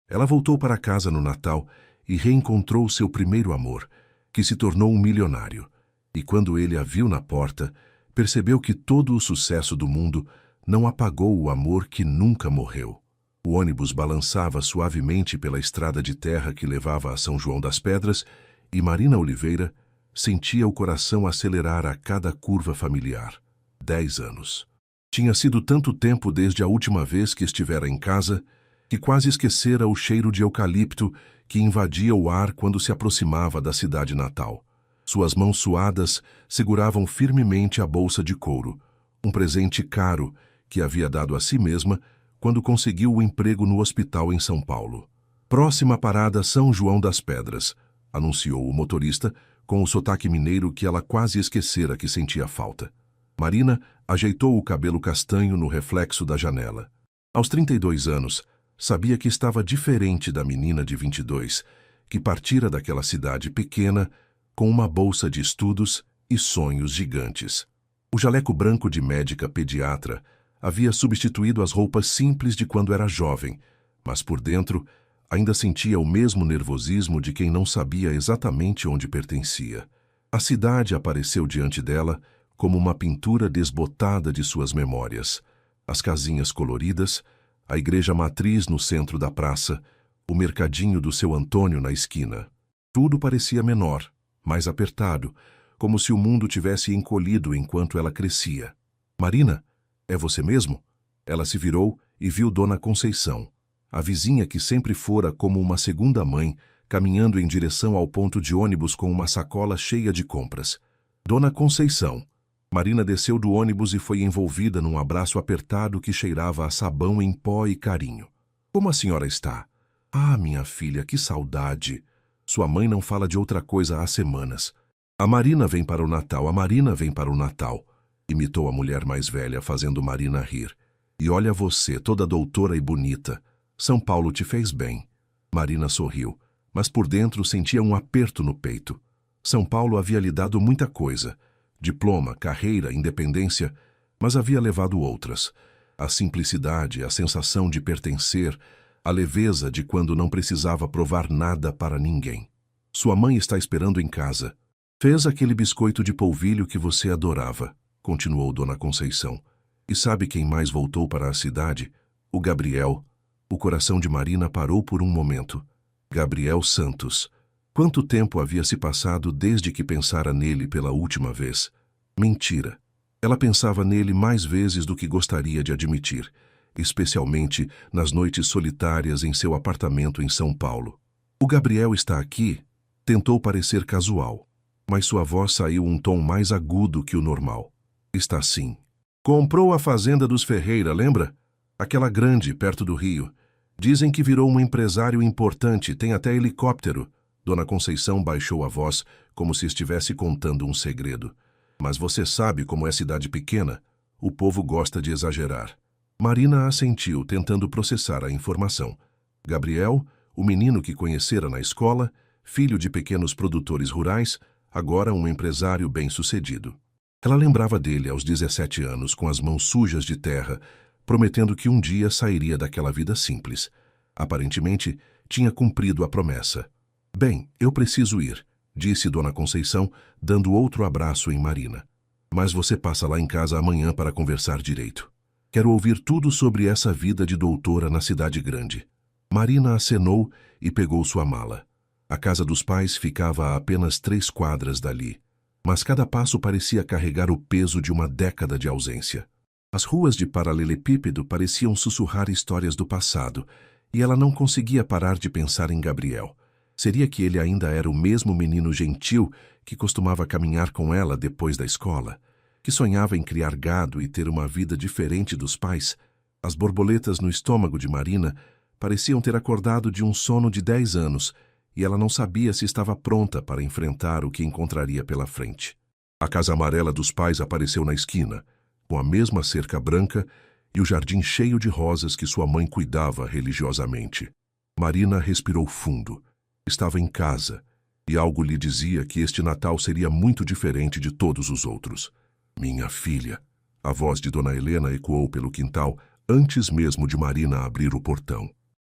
Ela voltou para casa no Natal e reencontrou seu primeiro amor, que se tornou um milionário. E quando ele a viu na porta, percebeu que todo o sucesso do mundo não apagou o amor que nunca morreu. O ônibus balançava suavemente pela estrada de terra que levava a São João das Pedras e Marina Oliveira sentia o coração acelerar a cada curva familiar. 10 anos. Tinha sido tanto tempo desde a última vez que estivera em casa que quase esquecera o cheiro de eucalipto que invadia o ar quando se aproximava da cidade natal. Suas mãos suadas seguravam firmemente a bolsa de couro, um presente caro que havia dado a si mesma quando conseguiu o emprego no hospital em São Paulo. Próxima parada São João das Pedras, anunciou o motorista com o sotaque mineiro que ela quase esquecera que sentia falta. Marina ajeitou o cabelo castanho no reflexo da janela. Aos 32 anos, sabia que estava diferente da menina de 22, que partira daquela cidade pequena com uma bolsa de estudos e sonhos gigantes. O jaleco branco de médica pediatra havia substituído as roupas simples de quando era jovem, mas por dentro ainda sentia o mesmo nervosismo de quem não sabia exatamente onde pertencia. A cidade apareceu diante dela como uma pintura desbotada de suas memórias. As casinhas coloridas, a igreja matriz no centro da praça, o mercadinho do seu Antônio na esquina. Tudo parecia menor, mais apertado, como se o mundo tivesse encolhido enquanto ela crescia. Marina, é você mesmo? Ela se virou e viu Dona Conceição, a vizinha que sempre fora como uma segunda mãe, caminhando em direção ao ponto de ônibus com uma sacola cheia de compras. Dona Conceição. Marina desceu do ônibus e foi envolvida num abraço apertado que cheirava a sabão em pó e carinho. Como a senhora está? Ah, minha filha, que saudade! Sua mãe não fala de outra coisa há semanas. A Marina vem para o Natal, a Marina vem para o Natal, imitou a mulher mais velha, fazendo Marina rir. E olha você, toda doutora e bonita. São Paulo te fez bem. Marina sorriu, mas por dentro sentia um aperto no peito. São Paulo havia lhe dado muita coisa. Diploma, carreira, independência, mas havia levado outras. A simplicidade, a sensação de pertencer, a leveza de quando não precisava provar nada para ninguém. Sua mãe está esperando em casa. Fez aquele biscoito de polvilho que você adorava, continuou Dona Conceição. E sabe quem mais voltou para a cidade? O Gabriel. O coração de Marina parou por um momento. Gabriel Santos. Quanto tempo havia se passado desde que pensara nele pela última vez? Mentira. Ela pensava nele mais vezes do que gostaria de admitir, especialmente nas noites solitárias em seu apartamento em São Paulo. O Gabriel está aqui? Tentou parecer casual, mas sua voz saiu um tom mais agudo que o normal. Está sim. Comprou a fazenda dos Ferreira, lembra? Aquela grande, perto do Rio. Dizem que virou um empresário importante, tem até helicóptero. Dona Conceição baixou a voz, como se estivesse contando um segredo. Mas você sabe como é cidade pequena? O povo gosta de exagerar. Marina assentiu, tentando processar a informação. Gabriel, o menino que conhecera na escola, filho de pequenos produtores rurais, agora um empresário bem-sucedido. Ela lembrava dele aos 17 anos, com as mãos sujas de terra, prometendo que um dia sairia daquela vida simples. Aparentemente, tinha cumprido a promessa. Bem, eu preciso ir, disse Dona Conceição, dando outro abraço em Marina. Mas você passa lá em casa amanhã para conversar direito. Quero ouvir tudo sobre essa vida de doutora na cidade grande. Marina acenou e pegou sua mala. A casa dos pais ficava a apenas 3 quadras dali, mas cada passo parecia carregar o peso de uma década de ausência. As ruas de paralelepípedo pareciam sussurrar histórias do passado, e ela não conseguia parar de pensar em Gabriel. Seria que ele ainda era o mesmo menino gentil que costumava caminhar com ela depois da escola, que sonhava em criar gado e ter uma vida diferente dos pais? As borboletas no estômago de Marina pareciam ter acordado de um sono de 10 anos, e ela não sabia se estava pronta para enfrentar o que encontraria pela frente. A casa amarela dos pais apareceu na esquina, com a mesma cerca branca e o jardim cheio de rosas que sua mãe cuidava religiosamente. Marina respirou fundo. Estava em casa, e algo lhe dizia que este Natal seria muito diferente de todos os outros. Minha filha. A voz de Dona Helena ecoou pelo quintal antes mesmo de Marina abrir o portão.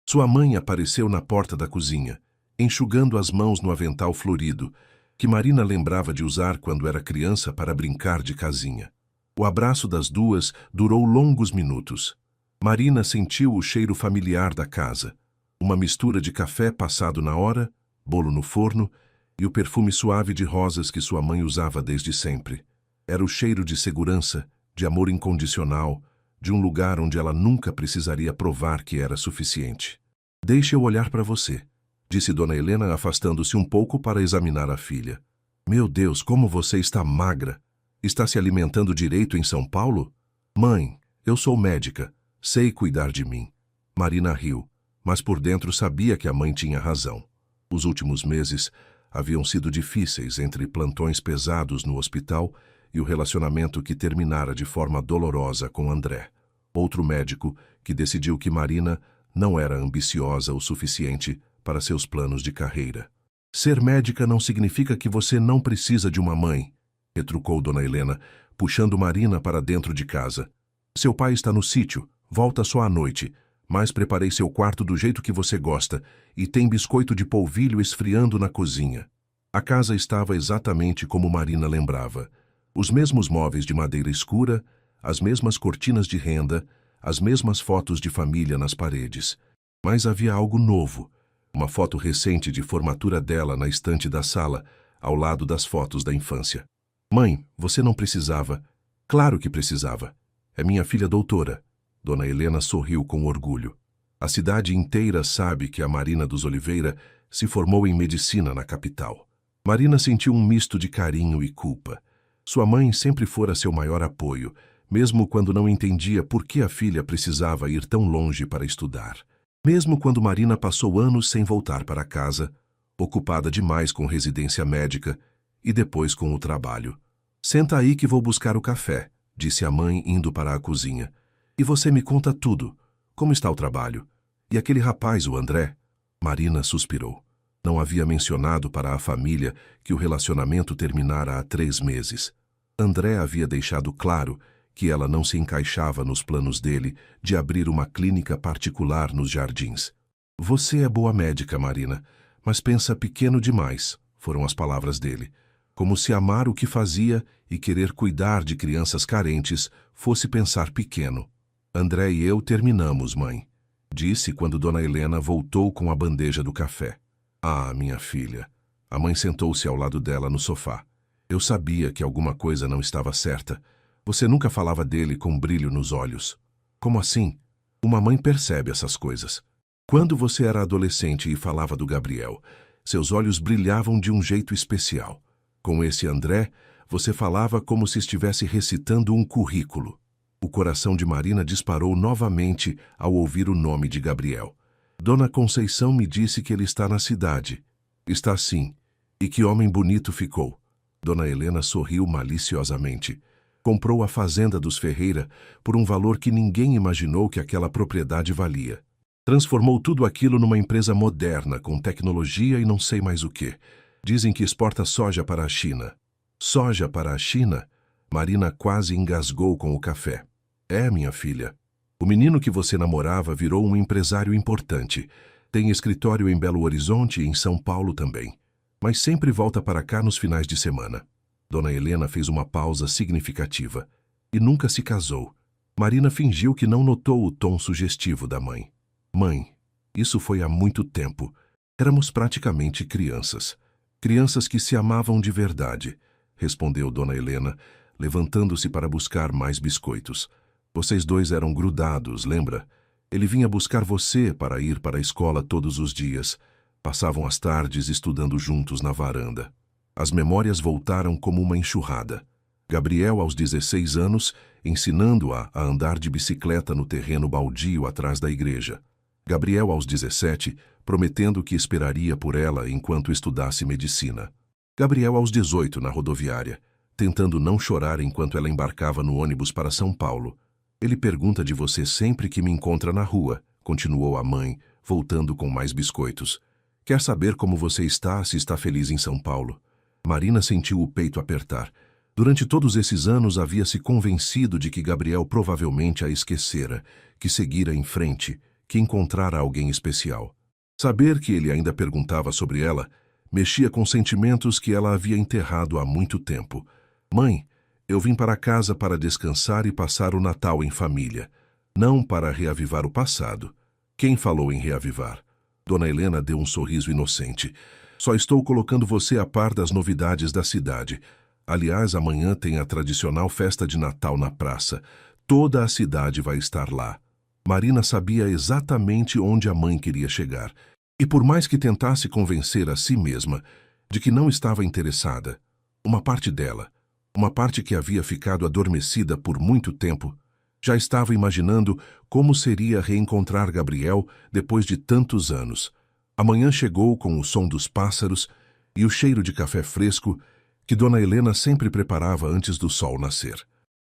Sua mãe apareceu na porta da cozinha, enxugando as mãos no avental florido, que Marina lembrava de usar quando era criança para brincar de casinha. O abraço das duas durou longos minutos. Marina sentiu o cheiro familiar da casa, uma mistura de café passado na hora, bolo no forno e o perfume suave de rosas que sua mãe usava desde sempre. Era o cheiro de segurança, de amor incondicional, de um lugar onde ela nunca precisaria provar que era suficiente. Deixe eu olhar para você, disse Dona Helena afastando-se um pouco para examinar a filha. Meu Deus, como você está magra! Está se alimentando direito em São Paulo? Mãe, eu sou médica, sei cuidar de mim. Marina riu, mas por dentro sabia que a mãe tinha razão. Os últimos meses haviam sido difíceis entre plantões pesados no hospital e o relacionamento que terminara de forma dolorosa com André, outro médico que decidiu que Marina não era ambiciosa o suficiente para seus planos de carreira. Ser médica não significa que você não precisa de uma mãe, retrucou Dona Helena, puxando Marina para dentro de casa. Seu pai está no sítio, volta só à noite, mas preparei seu quarto do jeito que você gosta e tem biscoito de polvilho esfriando na cozinha. A casa estava exatamente como Marina lembrava. Os mesmos móveis de madeira escura, as mesmas cortinas de renda, as mesmas fotos de família nas paredes. Mas havia algo novo, uma foto recente de formatura dela na estante da sala, ao lado das fotos da infância. Mãe, você não precisava. Claro que precisava. É minha filha doutora. Dona Helena sorriu com orgulho. A cidade inteira sabe que a Marina dos Oliveira se formou em medicina na capital. Marina sentiu um misto de carinho e culpa. Sua mãe sempre fora seu maior apoio, mesmo quando não entendia por que a filha precisava ir tão longe para estudar. Mesmo quando Marina passou anos sem voltar para casa, ocupada demais com residência médica e depois com o trabalho. Senta aí que vou buscar o café, disse a mãe indo para a cozinha. E você me conta tudo. Como está o trabalho? E aquele rapaz, o André? Marina suspirou. Não havia mencionado para a família que o relacionamento terminara há 3 meses. André havia deixado claro que ela não se encaixava nos planos dele de abrir uma clínica particular nos Jardins. Você é boa médica, Marina, mas pensa pequeno demais, foram as palavras dele. Como se amar o que fazia e querer cuidar de crianças carentes fosse pensar pequeno. André e eu terminamos, mãe, disse quando Dona Helena voltou com a bandeja do café. Ah, minha filha. A mãe sentou-se ao lado dela no sofá. Eu sabia que alguma coisa não estava certa. Você nunca falava dele com brilho nos olhos. Como assim? Uma mãe percebe essas coisas. Quando você era adolescente e falava do Gabriel, seus olhos brilhavam de um jeito especial. Com esse André, você falava como se estivesse recitando um currículo. O coração de Marina disparou novamente ao ouvir o nome de Gabriel. Dona Conceição me disse que ele está na cidade. Está sim. E que homem bonito ficou. Dona Helena sorriu maliciosamente. Comprou a fazenda dos Ferreira por um valor que ninguém imaginou que aquela propriedade valia. Transformou tudo aquilo numa empresa moderna, com tecnologia e não sei mais o quê. Dizem que exporta soja para a China. Soja para a China? Marina quase engasgou com o café. É, minha filha. O menino que você namorava virou um empresário importante. Tem escritório em Belo Horizonte e em São Paulo também. Mas sempre volta para cá nos finais de semana. Dona Helena fez uma pausa significativa. E nunca se casou. Marina fingiu que não notou o tom sugestivo da mãe. Mãe, isso foi há muito tempo. Éramos praticamente crianças. Crianças que se amavam de verdade, respondeu Dona Helena, levantando-se para buscar mais biscoitos. Vocês dois eram grudados, lembra? Ele vinha buscar você para ir para a escola todos os dias. Passavam as tardes estudando juntos na varanda. As memórias voltaram como uma enxurrada. Gabriel, aos 16 anos, ensinando-a a andar de bicicleta no terreno baldio atrás da igreja. Gabriel, aos 17, prometendo que esperaria por ela enquanto estudasse medicina. Gabriel, aos 18, na rodoviária, tentando não chorar enquanto ela embarcava no ônibus para São Paulo. Ele pergunta de você sempre que me encontra na rua, continuou a mãe, voltando com mais biscoitos. Quer saber como você está, se está feliz em São Paulo? Marina sentiu o peito apertar. Durante todos esses anos havia se convencido de que Gabriel provavelmente a esquecera, que seguira em frente, que encontrara alguém especial. Saber que ele ainda perguntava sobre ela mexia com sentimentos que ela havia enterrado há muito tempo. Mãe, eu vim para casa para descansar e passar o Natal em família, não para reavivar o passado. Quem falou em reavivar? Dona Helena deu um sorriso inocente. Só estou colocando você a par das novidades da cidade. Aliás, amanhã tem a tradicional festa de Natal na praça. Toda a cidade vai estar lá. Marina sabia exatamente onde a mãe queria chegar. E por mais que tentasse convencer a si mesma de que não estava interessada, uma parte dela, uma parte que havia ficado adormecida por muito tempo, já estava imaginando como seria reencontrar Gabriel depois de tantos anos. A manhã chegou com o som dos pássaros e o cheiro de café fresco que Dona Helena sempre preparava antes do sol nascer.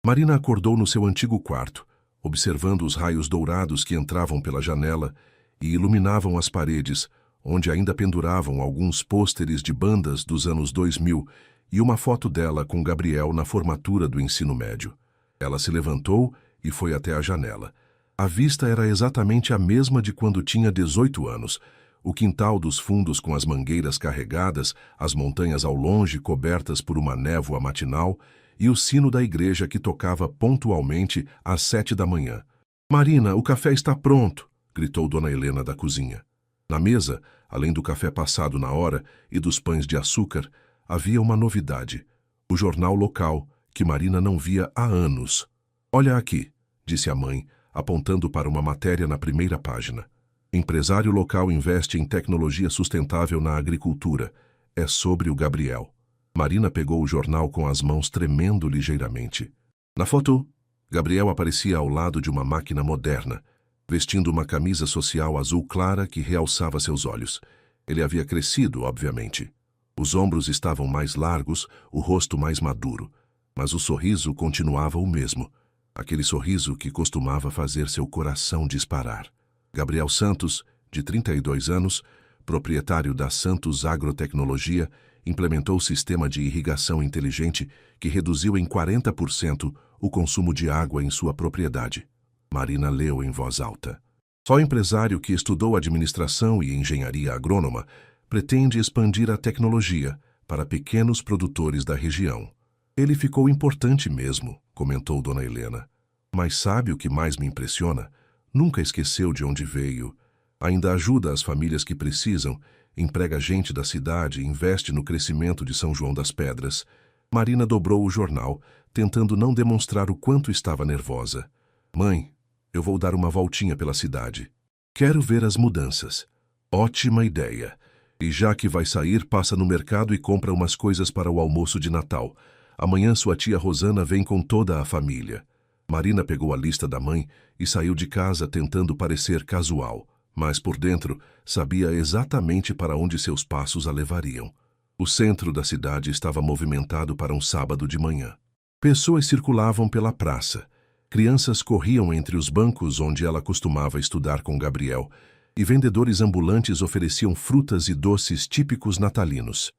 Marina acordou no seu antigo quarto, observando os raios dourados que entravam pela janela e iluminavam as paredes, onde ainda penduravam alguns pôsteres de bandas dos anos 2000 e uma foto dela com Gabriel na formatura do ensino médio. Ela se levantou e foi até a janela. A vista era exatamente a mesma de quando tinha 18 anos. O quintal dos fundos com as mangueiras carregadas, as montanhas ao longe cobertas por uma névoa matinal e o sino da igreja que tocava pontualmente às 7 da manhã. Marina, o café está pronto, gritou Dona Helena da cozinha. Na mesa, além do café passado na hora e dos pães de açúcar, havia uma novidade: o jornal local, que Marina não via há anos. Olha aqui, disse a mãe, apontando para uma matéria na primeira página. Empresário local investe em tecnologia sustentável na agricultura. É sobre o Gabriel. Marina pegou o jornal com as mãos tremendo ligeiramente. Na foto, Gabriel aparecia ao lado de uma máquina moderna, vestindo uma camisa social azul clara que realçava seus olhos. Ele havia crescido, obviamente. Os ombros estavam mais largos, o rosto mais maduro, mas o sorriso continuava o mesmo. Aquele sorriso que costumava fazer seu coração disparar. Gabriel Santos, de 32 anos, proprietário da Santos Agrotecnologia, implementou o sistema de irrigação inteligente que reduziu em 40% o consumo de água em sua propriedade. Marina leu em voz alta. Só o empresário que estudou administração e engenharia agrônoma pretende expandir a tecnologia para pequenos produtores da região. Ele ficou importante mesmo, comentou Dona Helena. Mas sabe o que mais me impressiona? Nunca esqueceu de onde veio. Ainda ajuda as famílias que precisam, emprega gente da cidade e investe no crescimento de São João das Pedras. Marina dobrou o jornal, tentando não demonstrar o quanto estava nervosa. Mãe, eu vou dar uma voltinha pela cidade. Quero ver as mudanças. Ótima ideia. E já que vai sair, passa no mercado e compra umas coisas para o almoço de Natal. Amanhã sua tia Rosana vem com toda a família. Marina pegou a lista da mãe e saiu de casa tentando parecer casual, mas por dentro sabia exatamente para onde seus passos a levariam. O centro da cidade estava movimentado para um sábado de manhã. Pessoas circulavam pela praça. Crianças corriam entre os bancos onde ela costumava estudar com Gabriel, e vendedores ambulantes ofereciam frutas e doces típicos natalinos.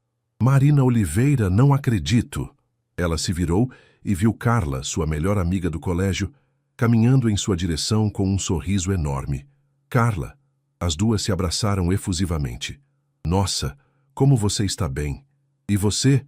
Marina Oliveira, não acredito! Ela se virou e viu Carla, sua melhor amiga do colégio, caminhando em sua direção com um sorriso enorme. Carla! As duas se abraçaram efusivamente. Nossa, como você está bem! E você,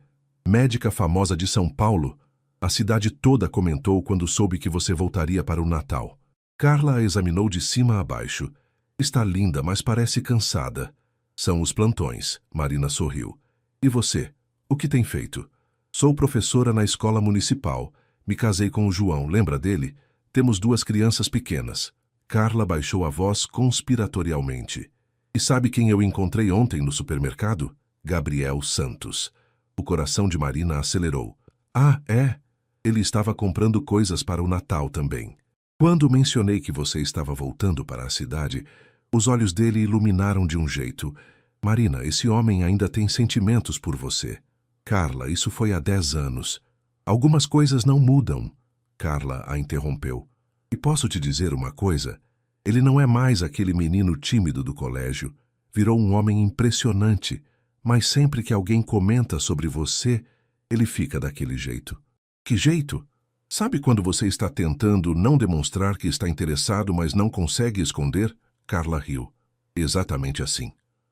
médica famosa de São Paulo? A cidade toda comentou quando soube que você voltaria para o Natal. Carla a examinou de cima a baixo. Está linda, mas parece cansada. São os plantões, Marina sorriu. E você? O que tem feito? Sou professora na escola municipal. Me casei com o João, lembra dele? Temos 2 crianças pequenas. Carla baixou a voz conspiratorialmente. E sabe quem eu encontrei ontem no supermercado? Gabriel Santos. O coração de Marina acelerou. Ah, é? Ele estava comprando coisas para o Natal também. Quando mencionei que você estava voltando para a cidade, os olhos dele iluminaram de um jeito. Marina, esse homem ainda tem sentimentos por você. Carla, isso foi há 10 anos. Algumas coisas não mudam. Carla a interrompeu. E posso te dizer uma coisa? Ele não é mais aquele menino tímido do colégio. Virou um homem impressionante. Mas sempre que alguém comenta sobre você, ele fica daquele jeito. Que jeito? Sabe quando você está tentando não demonstrar que está interessado, mas não consegue esconder? Carla riu. Exatamente assim.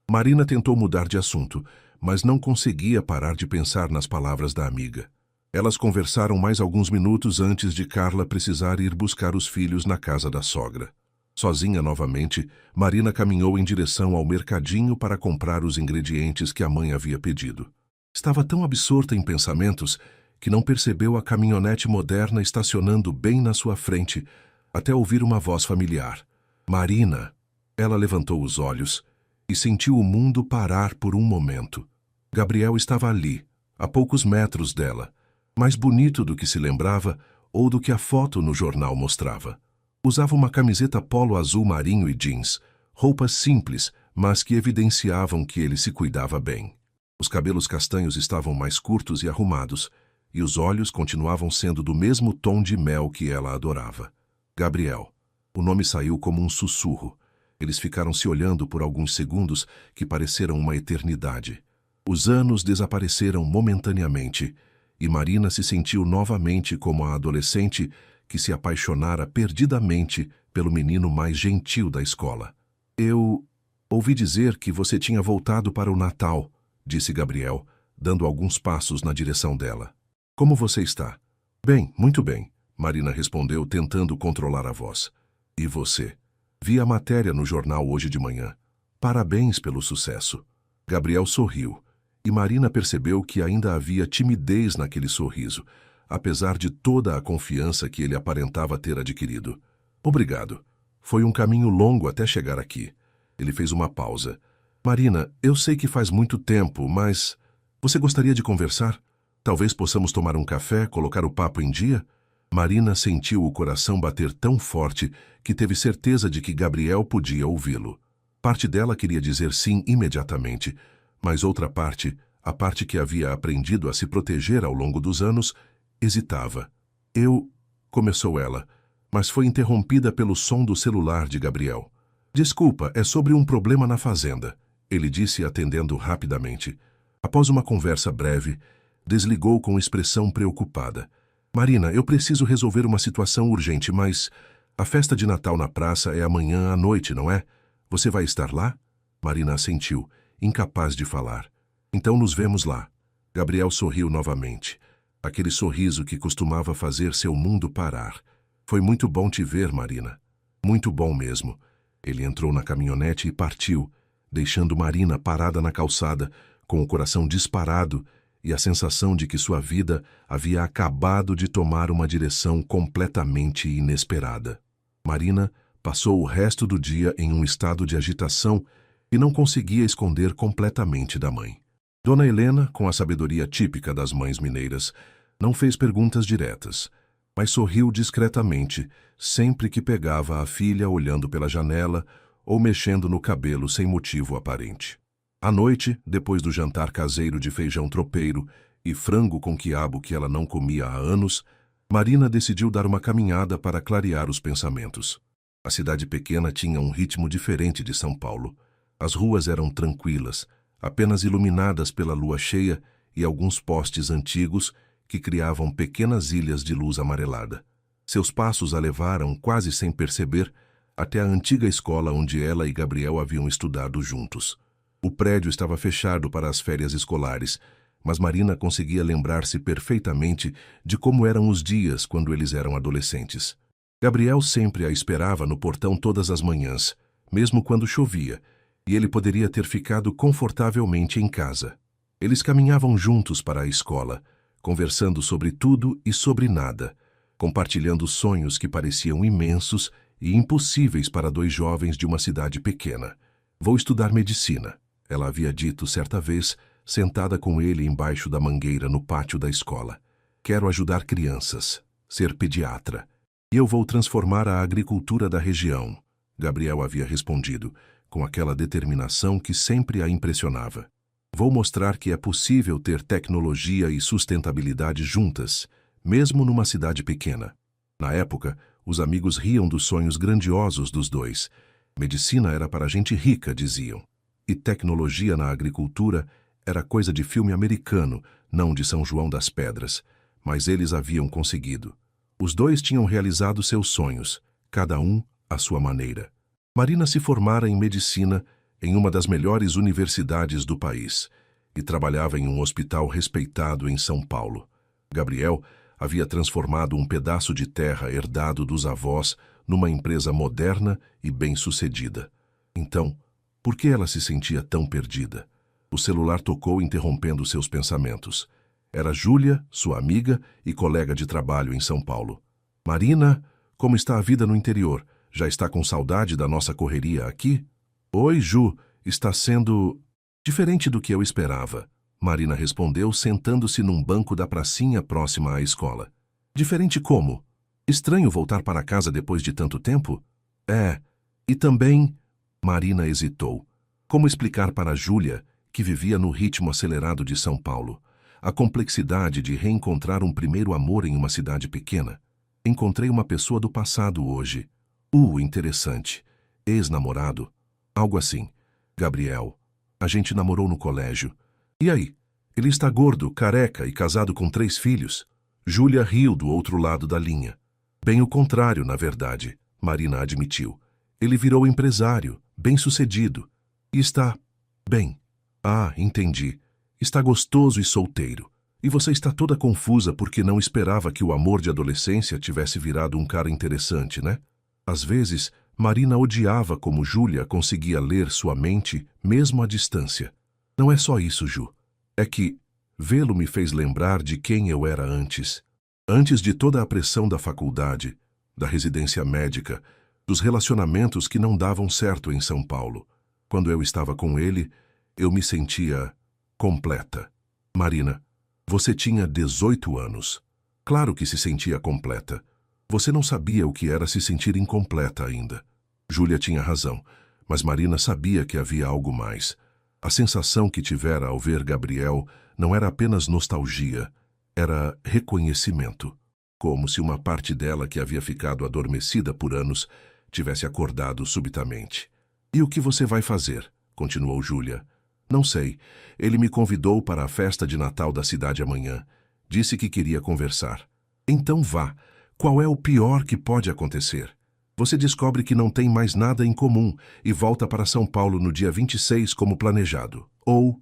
Marina tentou mudar de assunto, mas não conseguia parar de pensar nas palavras da amiga. Elas conversaram mais alguns minutos antes de Carla precisar ir buscar os filhos na casa da sogra. Sozinha novamente, Marina caminhou em direção ao mercadinho para comprar os ingredientes que a mãe havia pedido. Estava tão absorta em pensamentos que não percebeu a caminhonete moderna estacionando bem na sua frente, até ouvir uma voz familiar. Marina! Ela levantou os olhos e sentiu o mundo parar por um momento. Gabriel estava ali, a poucos metros dela, mais bonito do que se lembrava ou do que a foto no jornal mostrava. Usava uma camiseta polo azul marinho e jeans, roupas simples, mas que evidenciavam que ele se cuidava bem. Os cabelos castanhos estavam mais curtos e arrumados, e os olhos continuavam sendo do mesmo tom de mel que ela adorava. Gabriel. O nome saiu como um sussurro. Eles ficaram se olhando por alguns segundos que pareceram uma eternidade. Os anos desapareceram momentaneamente, e Marina se sentiu novamente como a adolescente que se apaixonara perdidamente pelo menino mais gentil da escola. Eu ouvi dizer que você tinha voltado para o Natal, disse Gabriel, dando alguns passos na direção dela. Como você está? Bem, muito bem, Marina respondeu, tentando controlar a voz. E você? Vi a matéria no jornal hoje de manhã. Parabéns pelo sucesso. Gabriel sorriu, e Marina percebeu que ainda havia timidez naquele sorriso, apesar de toda a confiança que ele aparentava ter adquirido. Obrigado. Foi um caminho longo até chegar aqui. Ele fez uma pausa. Marina, eu sei que faz muito tempo, mas você gostaria de conversar? Talvez possamos tomar um café, colocar o papo em dia? Marina sentiu o coração bater tão forte que teve certeza de que Gabriel podia ouvi-lo. Parte dela queria dizer sim imediatamente, mas outra parte, a parte que havia aprendido a se proteger ao longo dos anos, hesitava. Começou ela, mas foi interrompida pelo som do celular de Gabriel. Desculpa, é sobre um problema na fazenda, ele disse atendendo rapidamente. Após uma conversa breve, desligou com expressão preocupada. Marina, eu preciso resolver uma situação urgente, mas a festa de Natal na praça é amanhã à noite, não é? Você vai estar lá? Marina assentiu, incapaz de falar. Então nos vemos lá. Gabriel sorriu novamente. Aquele sorriso que costumava fazer seu mundo parar. Foi muito bom te ver, Marina. Muito bom mesmo. Ele entrou na caminhonete e partiu, deixando Marina parada na calçada, com o coração disparado e a sensação de que sua vida havia acabado de tomar uma direção completamente inesperada. Marina passou o resto do dia em um estado de agitação e não conseguia esconder completamente da mãe. Dona Helena, com a sabedoria típica das mães mineiras, não fez perguntas diretas, mas sorriu discretamente sempre que pegava a filha olhando pela janela ou mexendo no cabelo sem motivo aparente. À noite, depois do jantar caseiro de feijão tropeiro e frango com quiabo que ela não comia há anos, Marina decidiu dar uma caminhada para clarear os pensamentos. A cidade pequena tinha um ritmo diferente de São Paulo. As ruas eram tranquilas, apenas iluminadas pela lua cheia e alguns postes antigos que criavam pequenas ilhas de luz amarelada. Seus passos a levaram, quase sem perceber, até a antiga escola onde ela e Gabriel haviam estudado juntos. O prédio estava fechado para as férias escolares, mas Marina conseguia lembrar-se perfeitamente de como eram os dias quando eles eram adolescentes. Gabriel sempre a esperava no portão todas as manhãs, mesmo quando chovia, e ele poderia ter ficado confortavelmente em casa. Eles caminhavam juntos para a escola, conversando sobre tudo e sobre nada, compartilhando sonhos que pareciam imensos e impossíveis para dois jovens de uma cidade pequena. Vou estudar medicina, ela havia dito certa vez, sentada com ele embaixo da mangueira no pátio da escola. Quero ajudar crianças, ser pediatra. E eu vou transformar a agricultura da região, Gabriel havia respondido, com aquela determinação que sempre a impressionava. Vou mostrar que é possível ter tecnologia e sustentabilidade juntas, mesmo numa cidade pequena. Na época, os amigos riam dos sonhos grandiosos dos dois. Medicina era para gente rica, diziam. E tecnologia na agricultura era coisa de filme americano, não de São João das Pedras. Mas eles haviam conseguido. Os dois tinham realizado seus sonhos, cada um à sua maneira. Marina se formara em medicina em uma das melhores universidades do país e trabalhava em um hospital respeitado em São Paulo. Gabriel havia transformado um pedaço de terra herdado dos avós numa empresa moderna e bem-sucedida. Então, por que ela se sentia tão perdida? O celular tocou, interrompendo seus pensamentos. Era Júlia, sua amiga e colega de trabalho em São Paulo. Marina, como está a vida no interior? Já está com saudade da nossa correria aqui? Oi, Ju, está sendo diferente do que eu esperava. Marina respondeu, sentando-se num banco da pracinha próxima à escola. Diferente como? Estranho voltar para casa depois de tanto tempo? É, e também... Marina hesitou. Como explicar para Júlia, que vivia no ritmo acelerado de São Paulo, a complexidade de reencontrar um primeiro amor em uma cidade pequena? Encontrei uma pessoa do passado hoje. Interessante. Ex-namorado? Algo assim. Gabriel. A gente namorou no colégio. E aí? Ele está gordo, careca e casado com 3 filhos. Júlia riu do outro lado da linha. Bem o contrário, na verdade, Marina admitiu. Ele virou empresário, bem-sucedido. E está... bem. Ah, entendi. Está gostoso e solteiro. E você está toda confusa porque não esperava que o amor de adolescência tivesse virado um cara interessante, né? Às vezes, Marina odiava como Júlia conseguia ler sua mente mesmo à distância. Não é só isso, Ju. É que vê-lo me fez lembrar de quem eu era antes. Antes de toda a pressão da faculdade, da residência médica, dos relacionamentos que não davam certo em São Paulo. Quando eu estava com ele, eu me sentia completa. Marina, você tinha 18 anos. Claro que se sentia completa. Você não sabia o que era se sentir incompleta ainda. Júlia tinha razão, mas Marina sabia que havia algo mais. A sensação que tivera ao ver Gabriel não era apenas nostalgia, era reconhecimento. Como se uma parte dela que havia ficado adormecida por anos tivesse acordado subitamente. E o que você vai fazer? Continuou Júlia. Não sei. Ele me convidou para a festa de Natal da cidade amanhã. Disse que queria conversar. Então vá. Qual é o pior que pode acontecer? Você descobre que não tem mais nada em comum e volta para São Paulo no dia 26 como planejado. Ou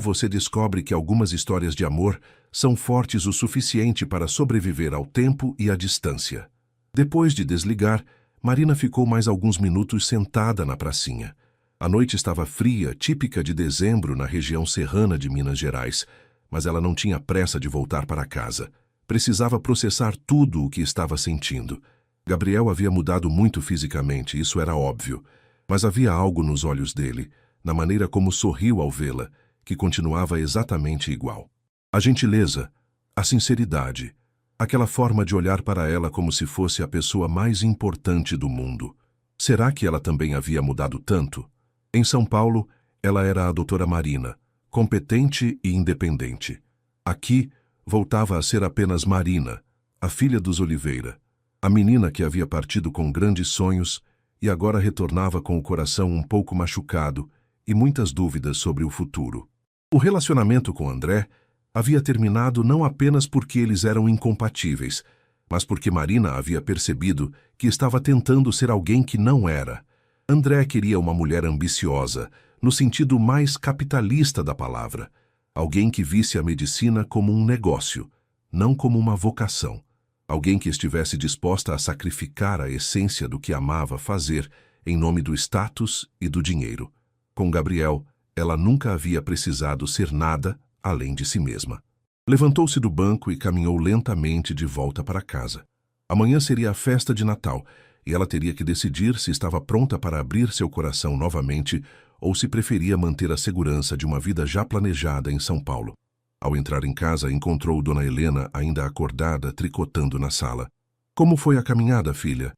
você descobre que algumas histórias de amor são fortes o suficiente para sobreviver ao tempo e à distância. Depois de desligar, Marina ficou mais alguns minutos sentada na pracinha. A noite estava fria, típica de dezembro na região serrana de Minas Gerais, mas ela não tinha pressa de voltar para casa. Precisava processar tudo o que estava sentindo. Gabriel havia mudado muito fisicamente, isso era óbvio, mas havia algo nos olhos dele, na maneira como sorriu ao vê-la, que continuava exatamente igual. A gentileza, a sinceridade, aquela forma de olhar para ela como se fosse a pessoa mais importante do mundo. Será que ela também havia mudado tanto? Em São Paulo, ela era a doutora Marina, competente e independente. Aqui, voltava a ser apenas Marina, a filha dos Oliveira, a menina que havia partido com grandes sonhos e agora retornava com o coração um pouco machucado e muitas dúvidas sobre o futuro. O relacionamento com André havia terminado não apenas porque eles eram incompatíveis, mas porque Marina havia percebido que estava tentando ser alguém que não era. André queria uma mulher ambiciosa, no sentido mais capitalista da palavra, alguém que visse a medicina como um negócio, não como uma vocação. Alguém que estivesse disposta a sacrificar a essência do que amava fazer em nome do status e do dinheiro. Com Gabriel, ela nunca havia precisado ser nada além de si mesma. Levantou-se do banco e caminhou lentamente de volta para casa. Amanhã seria a festa de Natal, e ela teria que decidir se estava pronta para abrir seu coração novamente ou se preferia manter a segurança de uma vida já planejada em São Paulo. Ao entrar em casa, encontrou Dona Helena ainda acordada, tricotando na sala. Como foi a caminhada, filha?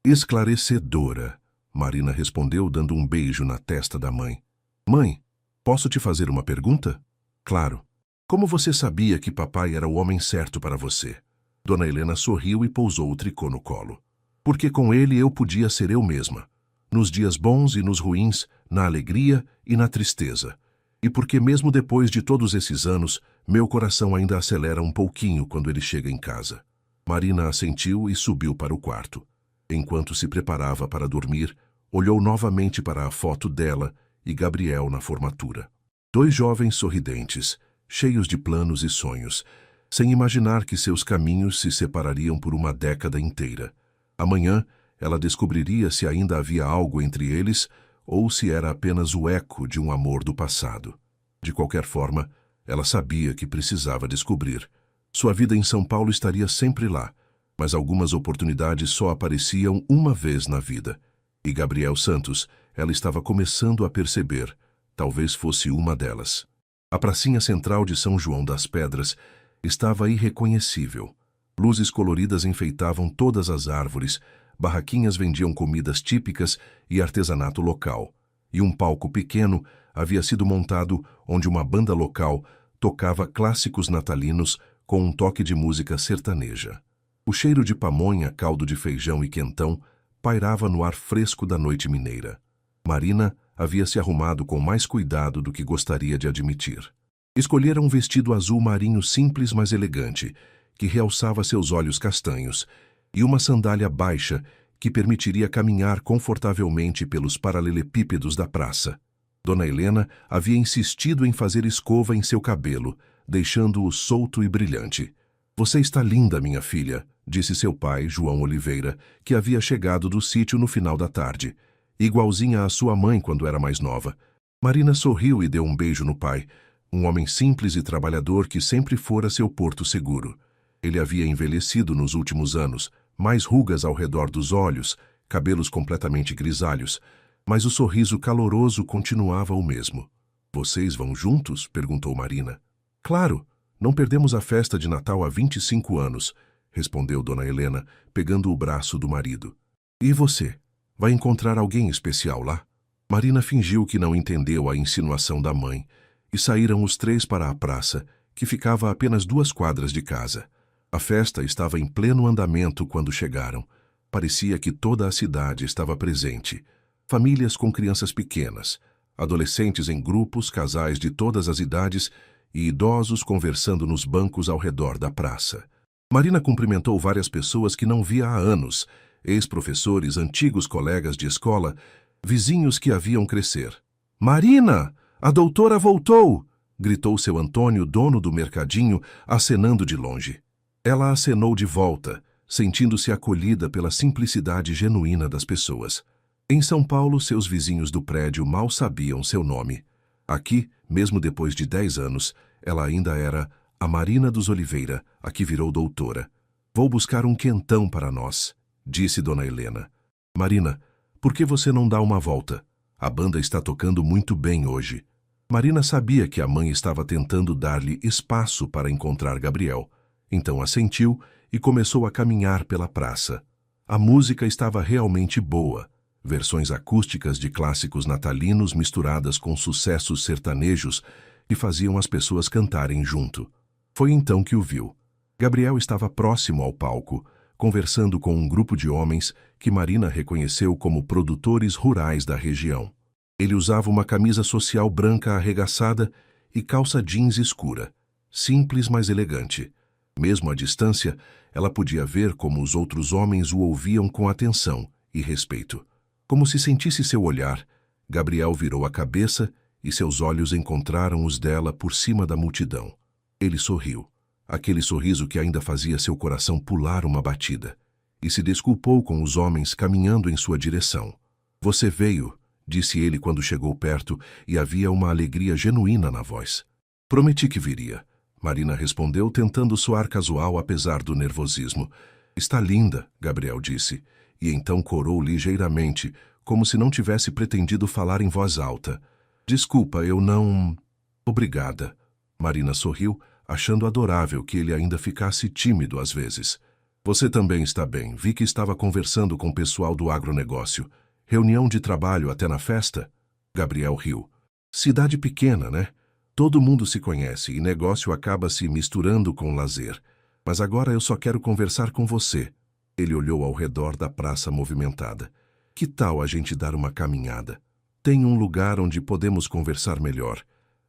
Esclarecedora, Marina respondeu, dando um beijo na testa da mãe. Mãe, posso te fazer uma pergunta? Claro. Como você sabia que papai era o homem certo para você? Dona Helena sorriu e pousou o tricô no colo. Porque com ele eu podia ser eu mesma. Nos dias bons e nos ruins, na alegria e na tristeza. E porque mesmo depois de todos esses anos, meu coração ainda acelera um pouquinho quando ele chega em casa. Marina assentiu e subiu para o quarto. Enquanto se preparava para dormir, olhou novamente para a foto dela e Gabriel na formatura. Dois jovens sorridentes, cheios de planos e sonhos, sem imaginar que seus caminhos se separariam por uma década inteira. Amanhã, ela descobriria se ainda havia algo entre eles ou se era apenas o eco de um amor do passado. De qualquer forma, ela sabia que precisava descobrir. Sua vida em São Paulo estaria sempre lá, mas algumas oportunidades só apareciam uma vez na vida. E Gabriel Santos, ela estava começando a perceber, talvez fosse uma delas. A pracinha central de São João das Pedras estava irreconhecível. Luzes coloridas enfeitavam todas as árvores, barraquinhas vendiam comidas típicas e artesanato local. E um palco pequeno havia sido montado onde uma banda local tocava clássicos natalinos com um toque de música sertaneja. O cheiro de pamonha, caldo de feijão e quentão pairava no ar fresco da noite mineira. Marina havia se arrumado com mais cuidado do que gostaria de admitir. Escolhera um vestido azul marinho simples, mas elegante, que realçava seus olhos castanhos, e uma sandália baixa que permitiria caminhar confortavelmente pelos paralelepípedos da praça. Dona Helena havia insistido em fazer escova em seu cabelo, deixando-o solto e brilhante. "Você está linda, minha filha", disse seu pai, João Oliveira, que havia chegado do sítio no final da tarde. Igualzinha à sua mãe quando era mais nova. Marina sorriu e deu um beijo no pai, um homem simples e trabalhador que sempre fora seu porto seguro. Ele havia envelhecido nos últimos anos, mais rugas ao redor dos olhos, cabelos completamente grisalhos, mas o sorriso caloroso continuava o mesmo. "Vocês vão juntos?" perguntou Marina. "Claro, não perdemos a festa de Natal há 25 anos", respondeu Dona Helena, pegando o braço do marido. "E você? Vai encontrar alguém especial lá?" Marina fingiu que não entendeu a insinuação da mãe, e saíram os três para a praça, que ficava a apenas 2 quadras de casa. A festa estava em pleno andamento quando chegaram. Parecia que toda a cidade estava presente. Famílias com crianças pequenas, adolescentes em grupos, casais de todas as idades e idosos conversando nos bancos ao redor da praça. Marina cumprimentou várias pessoas que não via há anos, ex-professores, antigos colegas de escola, vizinhos que a viam crescer. "Marina, a doutora voltou!" gritou seu Antônio, dono do mercadinho, acenando de longe. Ela acenou de volta, sentindo-se acolhida pela simplicidade genuína das pessoas. Em São Paulo, seus vizinhos do prédio mal sabiam seu nome. Aqui, mesmo depois de 10 anos, ela ainda era a Marina dos Oliveira, a que virou doutora. "Vou buscar um quentão para nós", disse Dona Helena. "Marina, por que você não dá uma volta? A banda está tocando muito bem hoje." Marina sabia que a mãe estava tentando dar-lhe espaço para encontrar Gabriel. Então assentiu e começou a caminhar pela praça. A música estava realmente boa. Versões acústicas de clássicos natalinos misturadas com sucessos sertanejos que faziam as pessoas cantarem junto. Foi então que o viu. Gabriel estava próximo ao palco, conversando com um grupo de homens que Marina reconheceu como produtores rurais da região. Ele usava uma camisa social branca arregaçada e calça jeans escura, simples, mas elegante. Mesmo à distância, ela podia ver como os outros homens o ouviam com atenção e respeito. Como se sentisse seu olhar, Gabriel virou a cabeça e seus olhos encontraram os dela por cima da multidão. Ele sorriu, aquele sorriso que ainda fazia seu coração pular uma batida, e se desculpou com os homens caminhando em sua direção. "Você veio", disse ele quando chegou perto, e havia uma alegria genuína na voz. "Prometi que viria", Marina respondeu, tentando soar casual apesar do nervosismo. "Está linda", Gabriel disse, e então corou ligeiramente, como se não tivesse pretendido falar em voz alta. "Desculpa, eu não..." "Obrigada." Marina sorriu, achando adorável que ele ainda ficasse tímido às vezes. "Você também está bem. Vi que estava conversando com o pessoal do agronegócio. Reunião de trabalho até na festa?" Gabriel riu. "Cidade pequena, né? Todo mundo se conhece e negócio acaba se misturando com lazer. Mas agora eu só quero conversar com você." Ele olhou ao redor da praça movimentada. "Que tal a gente dar uma caminhada? Tem um lugar onde podemos conversar melhor."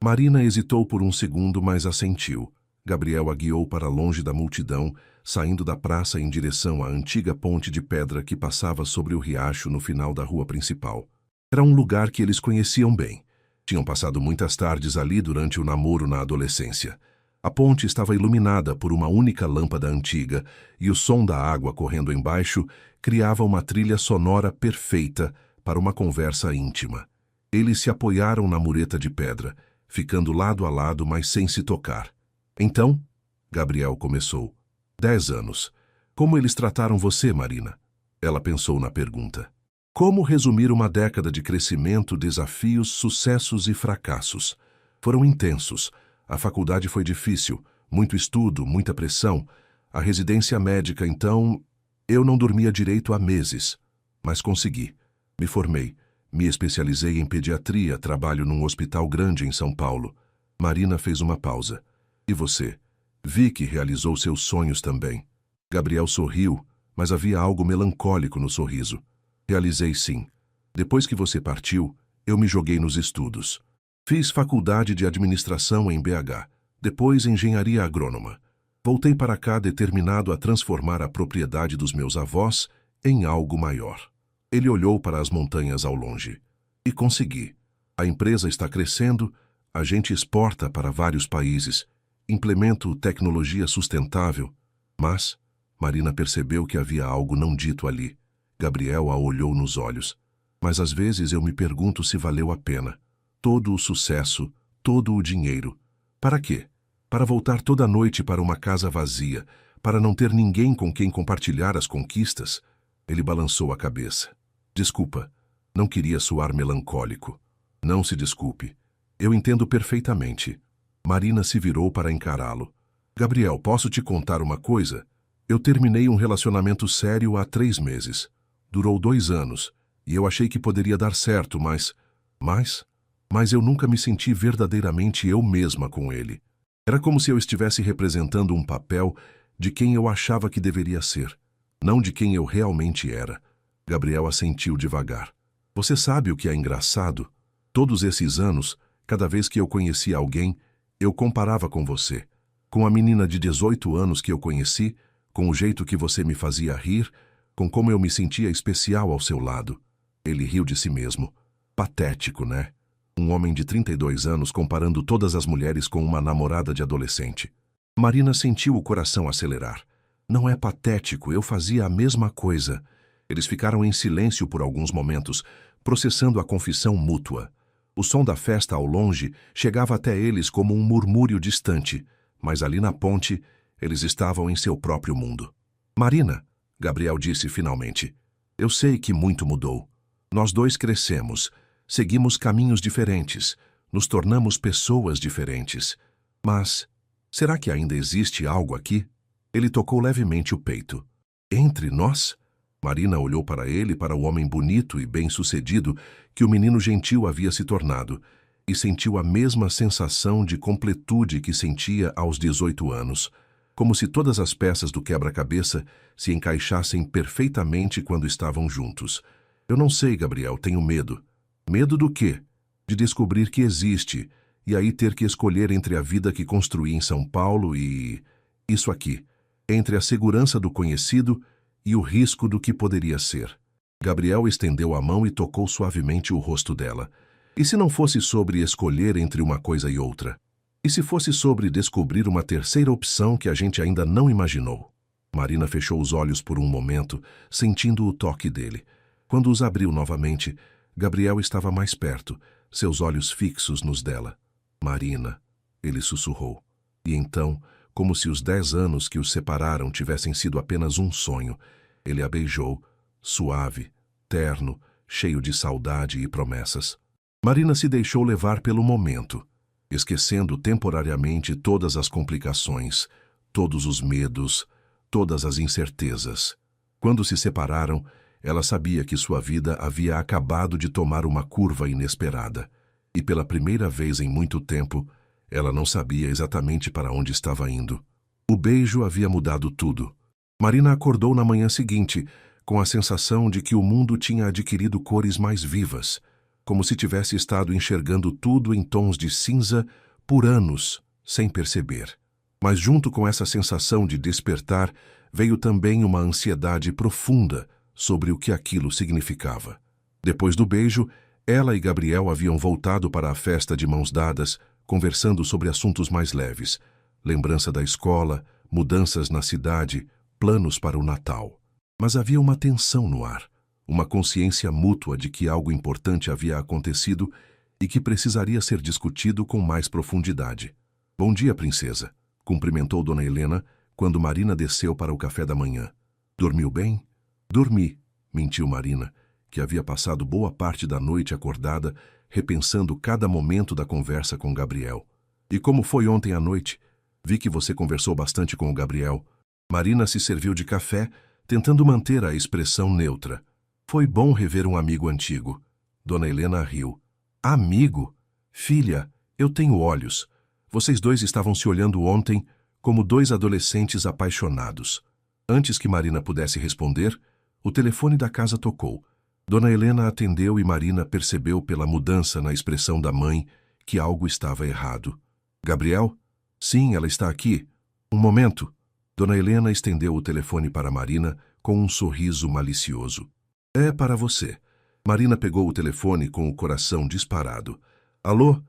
Marina hesitou por um segundo, mas assentiu. Gabriel a guiou para longe da multidão, saindo da praça em direção à antiga ponte de pedra que passava sobre o riacho no final da rua principal. Era um lugar que eles conheciam bem. Tinham passado muitas tardes ali durante o namoro na adolescência. A ponte estava iluminada por uma única lâmpada antiga e o som da água correndo embaixo criava uma trilha sonora perfeita para uma conversa íntima. Eles se apoiaram na mureta de pedra, ficando lado a lado, mas sem se tocar. Então, Gabriel começou. 10 anos. Como eles trataram você, Marina? Ela pensou na pergunta. Como resumir uma década de crescimento, desafios, sucessos e fracassos? Foram intensos. A faculdade foi difícil, muito estudo, muita pressão. A residência médica, então, eu não dormia direito há meses. Mas consegui. Me formei. Me especializei em pediatria, trabalho num hospital grande em São Paulo. Marina fez uma pausa. E você? Vi que realizou seus sonhos também. Gabriel sorriu, mas havia algo melancólico no sorriso. Realizei sim. Depois que você partiu, eu me joguei nos estudos. Fiz faculdade de administração em BH, depois engenharia agrônoma. Voltei para cá determinado a transformar a propriedade dos meus avós em algo maior. Ele olhou para as montanhas ao longe. E consegui. A empresa está crescendo, a gente exporta para vários países, implemento tecnologia sustentável, mas Marina percebeu que havia algo não dito ali. Gabriel a olhou nos olhos. Mas às vezes eu me pergunto se valeu a pena. Todo o sucesso, todo o dinheiro. Para quê? Para voltar toda noite para uma casa vazia, para não ter ninguém com quem compartilhar as conquistas? Ele balançou a cabeça. Desculpa, não queria soar melancólico. Não se desculpe. Eu entendo perfeitamente. Marina se virou para encará-lo. Gabriel, posso te contar uma coisa? Eu terminei um relacionamento sério há 3 meses. Durou 2 anos, e eu achei que poderia dar certo, mas eu nunca me senti verdadeiramente eu mesma com ele. Era como se eu estivesse representando um papel de quem eu achava que deveria ser, não de quem eu realmente era. Gabriel assentiu devagar. Você sabe o que é engraçado? Todos esses anos, cada vez que eu conhecia alguém, eu comparava com você. Com a menina de 18 anos que eu conheci, com o jeito que você me fazia rir, com como eu me sentia especial ao seu lado. Ele riu de si mesmo. Patético, né? Um homem de 32 anos comparando todas as mulheres com uma namorada de adolescente. Marina sentiu o coração acelerar. Não é patético, eu fazia a mesma coisa. Eles ficaram em silêncio por alguns momentos, processando a confissão mútua. O som da festa ao longe chegava até eles como um murmúrio distante, mas ali na ponte, eles estavam em seu próprio mundo. Marina, Gabriel disse finalmente, eu sei que muito mudou. Nós dois crescemos, seguimos caminhos diferentes, nos tornamos pessoas diferentes. Mas, será que ainda existe algo aqui? Ele tocou levemente o peito. Entre nós? Marina olhou para ele, para o homem bonito e bem-sucedido que o menino gentil havia se tornado, e sentiu a mesma sensação de completude que sentia aos 18 anos, como se todas as peças do quebra-cabeça se encaixassem perfeitamente quando estavam juntos. Eu não sei, Gabriel, tenho medo. Medo do quê? De descobrir que existe, e aí ter que escolher entre a vida que construí em São Paulo e... isso aqui, entre a segurança do conhecido e o risco do que poderia ser. Gabriel estendeu a mão e tocou suavemente o rosto dela. E se não fosse sobre escolher entre uma coisa e outra? E se fosse sobre descobrir uma terceira opção que a gente ainda não imaginou? Marina fechou os olhos por um momento, sentindo o toque dele. Quando os abriu novamente, Gabriel estava mais perto, seus olhos fixos nos dela. Marina, ele sussurrou. E então, como se os 10 anos que os separaram tivessem sido apenas um sonho, ele a beijou, suave, terno, cheio de saudade e promessas. Marina se deixou levar pelo momento, esquecendo temporariamente todas as complicações, todos os medos, todas as incertezas. Quando se separaram, ela sabia que sua vida havia acabado de tomar uma curva inesperada, e pela primeira vez em muito tempo, ela não sabia exatamente para onde estava indo. O beijo havia mudado tudo. Marina acordou na manhã seguinte, com a sensação de que o mundo tinha adquirido cores mais vivas, como se tivesse estado enxergando tudo em tons de cinza por anos, sem perceber. Mas junto com essa sensação de despertar, veio também uma ansiedade profunda sobre o que aquilo significava. Depois do beijo, ela e Gabriel haviam voltado para a festa de mãos dadas, conversando sobre assuntos mais leves, lembrança da escola, mudanças na cidade, planos para o Natal. Mas havia uma tensão no ar, uma consciência mútua de que algo importante havia acontecido e que precisaria ser discutido com mais profundidade. "Bom dia, princesa", cumprimentou Dona Helena quando Marina desceu para o café da manhã. "Dormiu bem?" "Dormi", mentiu Marina, que havia passado boa parte da noite acordada, repensando cada momento da conversa com Gabriel. "E como foi ontem à noite? Vi que você conversou bastante com o Gabriel." Marina se serviu de café, tentando manter a expressão neutra. "Foi bom rever um amigo antigo." Dona Helena riu. "Amigo? Filha, eu tenho olhos. Vocês dois estavam se olhando ontem como dois adolescentes apaixonados." Antes que Marina pudesse responder, o telefone da casa tocou. Dona Helena atendeu e Marina percebeu pela mudança na expressão da mãe que algo estava errado. "Gabriel?" "Sim, ela está aqui. Um momento." Dona Helena estendeu o telefone para Marina com um sorriso malicioso. "É para você." Marina pegou o telefone com o coração disparado. "Alô?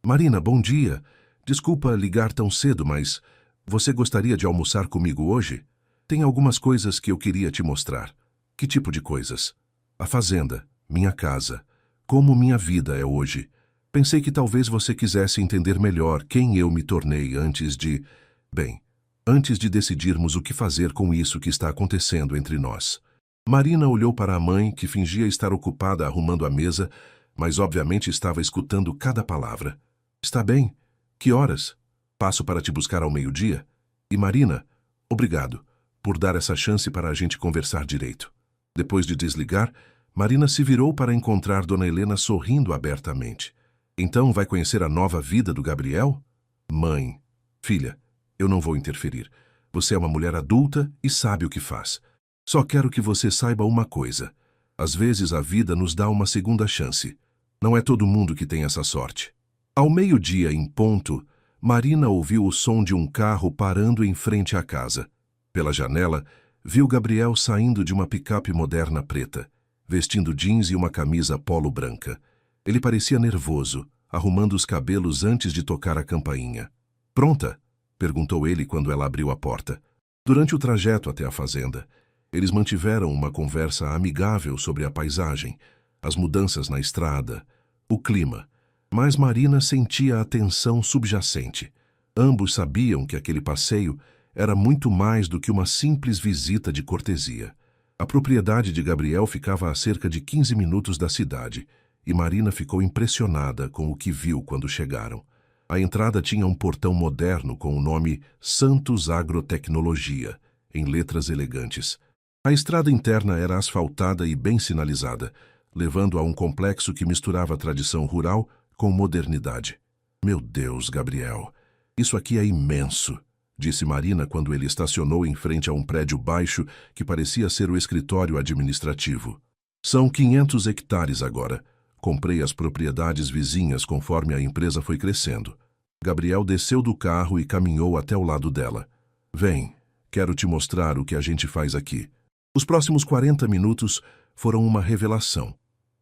Marina, bom dia. Desculpa ligar tão cedo, mas você gostaria de almoçar comigo hoje? Tem algumas coisas que eu queria te mostrar." "Que tipo de coisas?" "A fazenda, minha casa, como minha vida é hoje. Pensei que talvez você quisesse entender melhor quem eu me tornei antes de decidirmos o que fazer com isso que está acontecendo entre nós." Marina olhou para a mãe, que fingia estar ocupada arrumando a mesa, mas obviamente estava escutando cada palavra. "Está bem. Que horas? Passo para te buscar ao meio-dia? E Marina, obrigado por dar essa chance para a gente conversar direito." Depois de desligar, Marina se virou para encontrar Dona Helena sorrindo abertamente. "Então vai conhecer a nova vida do Gabriel?" "Mãe, filha, eu não vou interferir. Você é uma mulher adulta e sabe o que faz. Só quero que você saiba uma coisa. Às vezes a vida nos dá uma segunda chance. Não é todo mundo que tem essa sorte." Ao meio-dia em ponto, Marina ouviu o som de um carro parando em frente à casa. Pela janela, viu Gabriel saindo de uma picape moderna preta, vestindo jeans e uma camisa polo branca. Ele parecia nervoso, arrumando os cabelos antes de tocar a campainha. "Pronta?" perguntou ele quando ela abriu a porta. Durante o trajeto até a fazenda, eles mantiveram uma conversa amigável sobre a paisagem, as mudanças na estrada, o clima. Mas Marina sentia a tensão subjacente. Ambos sabiam que aquele passeio era muito mais do que uma simples visita de cortesia. A propriedade de Gabriel ficava a cerca de 15 minutos da cidade, e Marina ficou impressionada com o que viu quando chegaram. A entrada tinha um portão moderno com o nome Santos Agrotecnologia, em letras elegantes. A estrada interna era asfaltada e bem sinalizada, levando a um complexo que misturava tradição rural com modernidade. "Meu Deus, Gabriel, isso aqui é imenso", disse Marina quando ele estacionou em frente a um prédio baixo que parecia ser o escritório administrativo. "São 500 hectares agora. Comprei as propriedades vizinhas conforme a empresa foi crescendo." Gabriel desceu do carro e caminhou até o lado dela. "Vem, quero te mostrar o que a gente faz aqui." Os próximos 40 minutos foram uma revelação.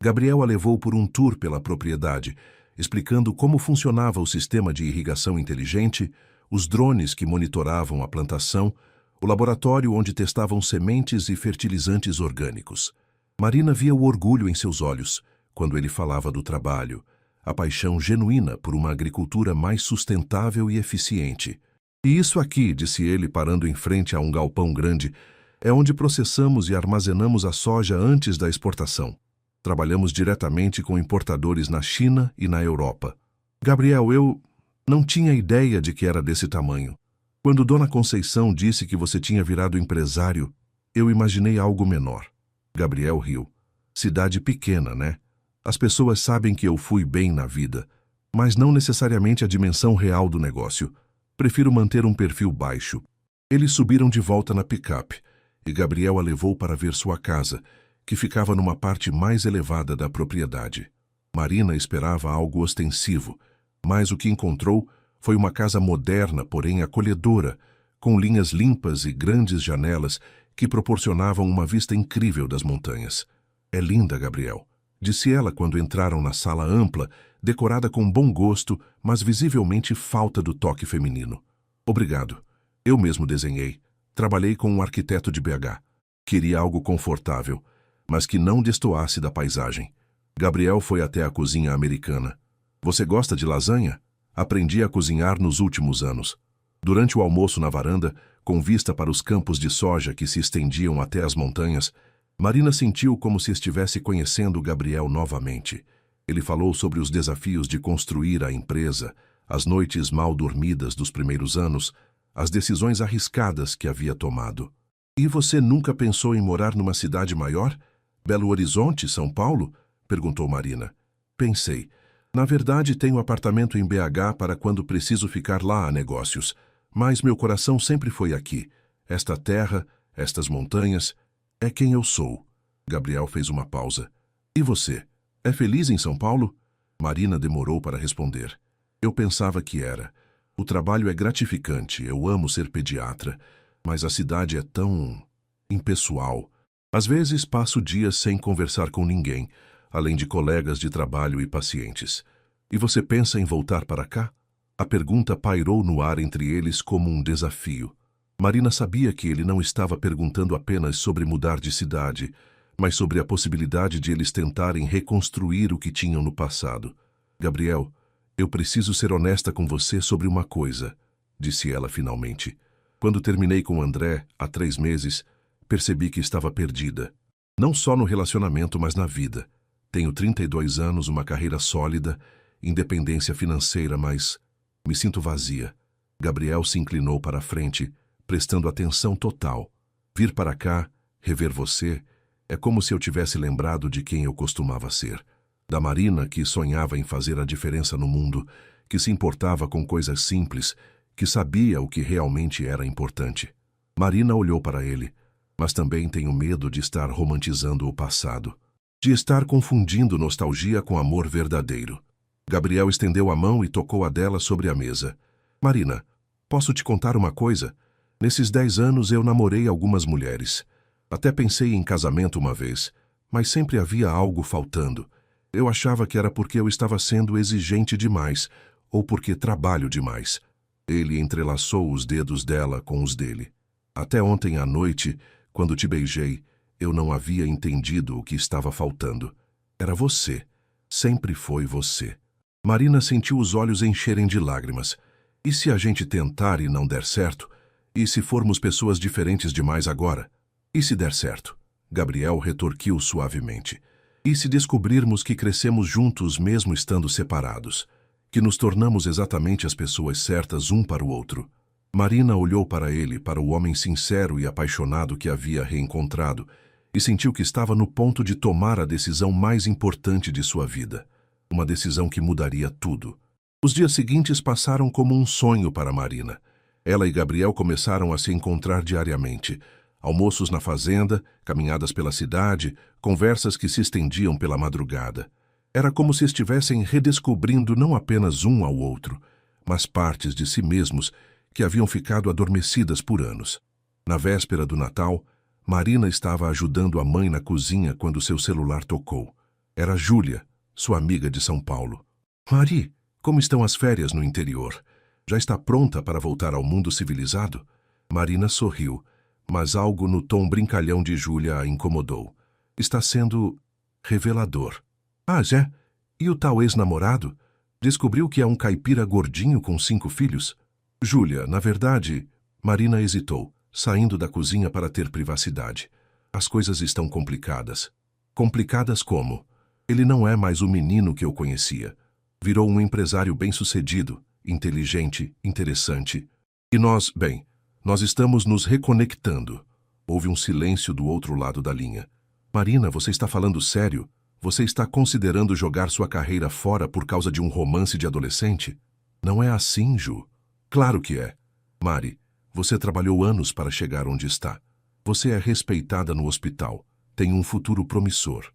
Gabriel a levou por um tour pela propriedade, explicando como funcionava o sistema de irrigação inteligente, os drones que monitoravam a plantação, o laboratório onde testavam sementes e fertilizantes orgânicos. Marina via o orgulho em seus olhos quando ele falava do trabalho, a paixão genuína por uma agricultura mais sustentável e eficiente. "E isso aqui", disse ele, parando em frente a um galpão grande, "é onde processamos e armazenamos a soja antes da exportação. Trabalhamos diretamente com importadores na China e na Europa." "Gabriel, eu não tinha ideia de que era desse tamanho. Quando Dona Conceição disse que você tinha virado empresário, eu imaginei algo menor." Gabriel riu. "Cidade pequena, né? As pessoas sabem que eu fui bem na vida, mas não necessariamente a dimensão real do negócio. Prefiro manter um perfil baixo." Eles subiram de volta na picape, e Gabriel a levou para ver sua casa, que ficava numa parte mais elevada da propriedade. Marina esperava algo ostensivo, mas o que encontrou Foi uma casa moderna, porém acolhedora, com linhas limpas e grandes janelas que proporcionavam uma vista incrível das montanhas. "É linda, Gabriel", disse ela quando entraram na sala ampla, decorada com bom gosto, mas visivelmente falta do toque feminino. "Obrigado. Eu mesmo desenhei. Trabalhei com um arquiteto de BH. Queria algo confortável, mas que não destoasse da paisagem." Gabriel foi até a cozinha americana. "Você gosta de lasanha? Aprendi a cozinhar nos últimos anos." Durante o almoço na varanda, com vista para os campos de soja que se estendiam até as montanhas, Marina sentiu como se estivesse conhecendo Gabriel novamente. Ele falou sobre os desafios de construir a empresa, as noites mal dormidas dos primeiros anos, as decisões arriscadas que havia tomado. "E você nunca pensou em morar numa cidade maior? Belo Horizonte, São Paulo?" perguntou Marina. "Pensei. Na verdade, tenho apartamento em BH para quando preciso ficar lá a negócios. Mas meu coração sempre foi aqui. Esta terra, estas montanhas, é quem eu sou." Gabriel fez uma pausa. "E você? É feliz em São Paulo?" Marina demorou para responder. "Eu pensava que era. O trabalho é gratificante, eu amo ser pediatra, mas a cidade é tão impessoal. Às vezes passo dias sem conversar com ninguém, além de colegas de trabalho e pacientes. E você pensa em voltar para cá?" A pergunta pairou no ar entre eles como um desafio. Marina sabia que ele não estava perguntando apenas sobre mudar de cidade, mas sobre a possibilidade de eles tentarem reconstruir o que tinham no passado. "Gabriel, eu preciso ser honesta com você sobre uma coisa", disse ela finalmente. "Quando terminei com André, há 3 meses, percebi que estava perdida. Não só no relacionamento, mas na vida. Tenho 32 anos, uma carreira sólida, independência financeira, mas me sinto vazia." Gabriel se inclinou para a frente, prestando atenção total. "Vir para cá, rever você, é como se eu tivesse lembrado de quem eu costumava ser. Da Marina que sonhava em fazer a diferença no mundo, que se importava com coisas simples, que sabia o que realmente era importante." Marina olhou para ele. "Mas também tenho medo de estar romantizando o passado, de estar confundindo nostalgia com amor verdadeiro." Gabriel estendeu a mão e tocou a dela sobre a mesa. "Marina, posso te contar uma coisa? Nesses 10 anos eu namorei algumas mulheres. Até pensei em casamento uma vez, mas sempre havia algo faltando. Eu achava que era porque eu estava sendo exigente demais, ou porque trabalho demais." Ele entrelaçou os dedos dela com os dele. "Até ontem à noite, quando te beijei, eu não havia entendido o que estava faltando. Era você. Sempre foi você." Marina sentiu os olhos encherem de lágrimas. "E se a gente tentar e não der certo? E se formos pessoas diferentes demais agora? E se der certo?" Gabriel retorquiu suavemente. "E se descobrirmos que crescemos juntos mesmo estando separados? Que nos tornamos exatamente as pessoas certas um para o outro?" Marina olhou para ele, para o homem sincero e apaixonado que havia reencontrado, e sentiu que estava no ponto de tomar a decisão mais importante de sua vida. Uma decisão que mudaria tudo. Os dias seguintes passaram como um sonho para Marina. Ela e Gabriel começaram a se encontrar diariamente. Almoços na fazenda, caminhadas pela cidade, conversas que se estendiam pela madrugada. Era como se estivessem redescobrindo não apenas um ao outro, mas partes de si mesmos que haviam ficado adormecidas por anos. Na véspera do Natal, Marina estava ajudando a mãe na cozinha quando seu celular tocou. Era Júlia, sua amiga de São Paulo. "Mari, como estão as férias no interior? Já está pronta para voltar ao mundo civilizado?" Marina sorriu, mas algo no tom brincalhão de Júlia a incomodou. "Está sendo revelador." "Ah, Zé? E o tal ex-namorado? Descobriu que é um caipira gordinho com 5 filhos?" "Júlia, na verdade..." Marina hesitou, saindo da cozinha para ter privacidade. "As coisas estão complicadas." "Complicadas como?" "Ele não é mais o menino que eu conhecia. Virou um empresário bem-sucedido, inteligente, interessante. E nós estamos nos reconectando." Houve um silêncio do outro lado da linha. "Marina, você está falando sério? Você está considerando jogar sua carreira fora por causa de um romance de adolescente?" "Não é assim, Ju." "Claro que é. Mari, você trabalhou anos para chegar onde está. Você é respeitada no hospital, tem um futuro promissor.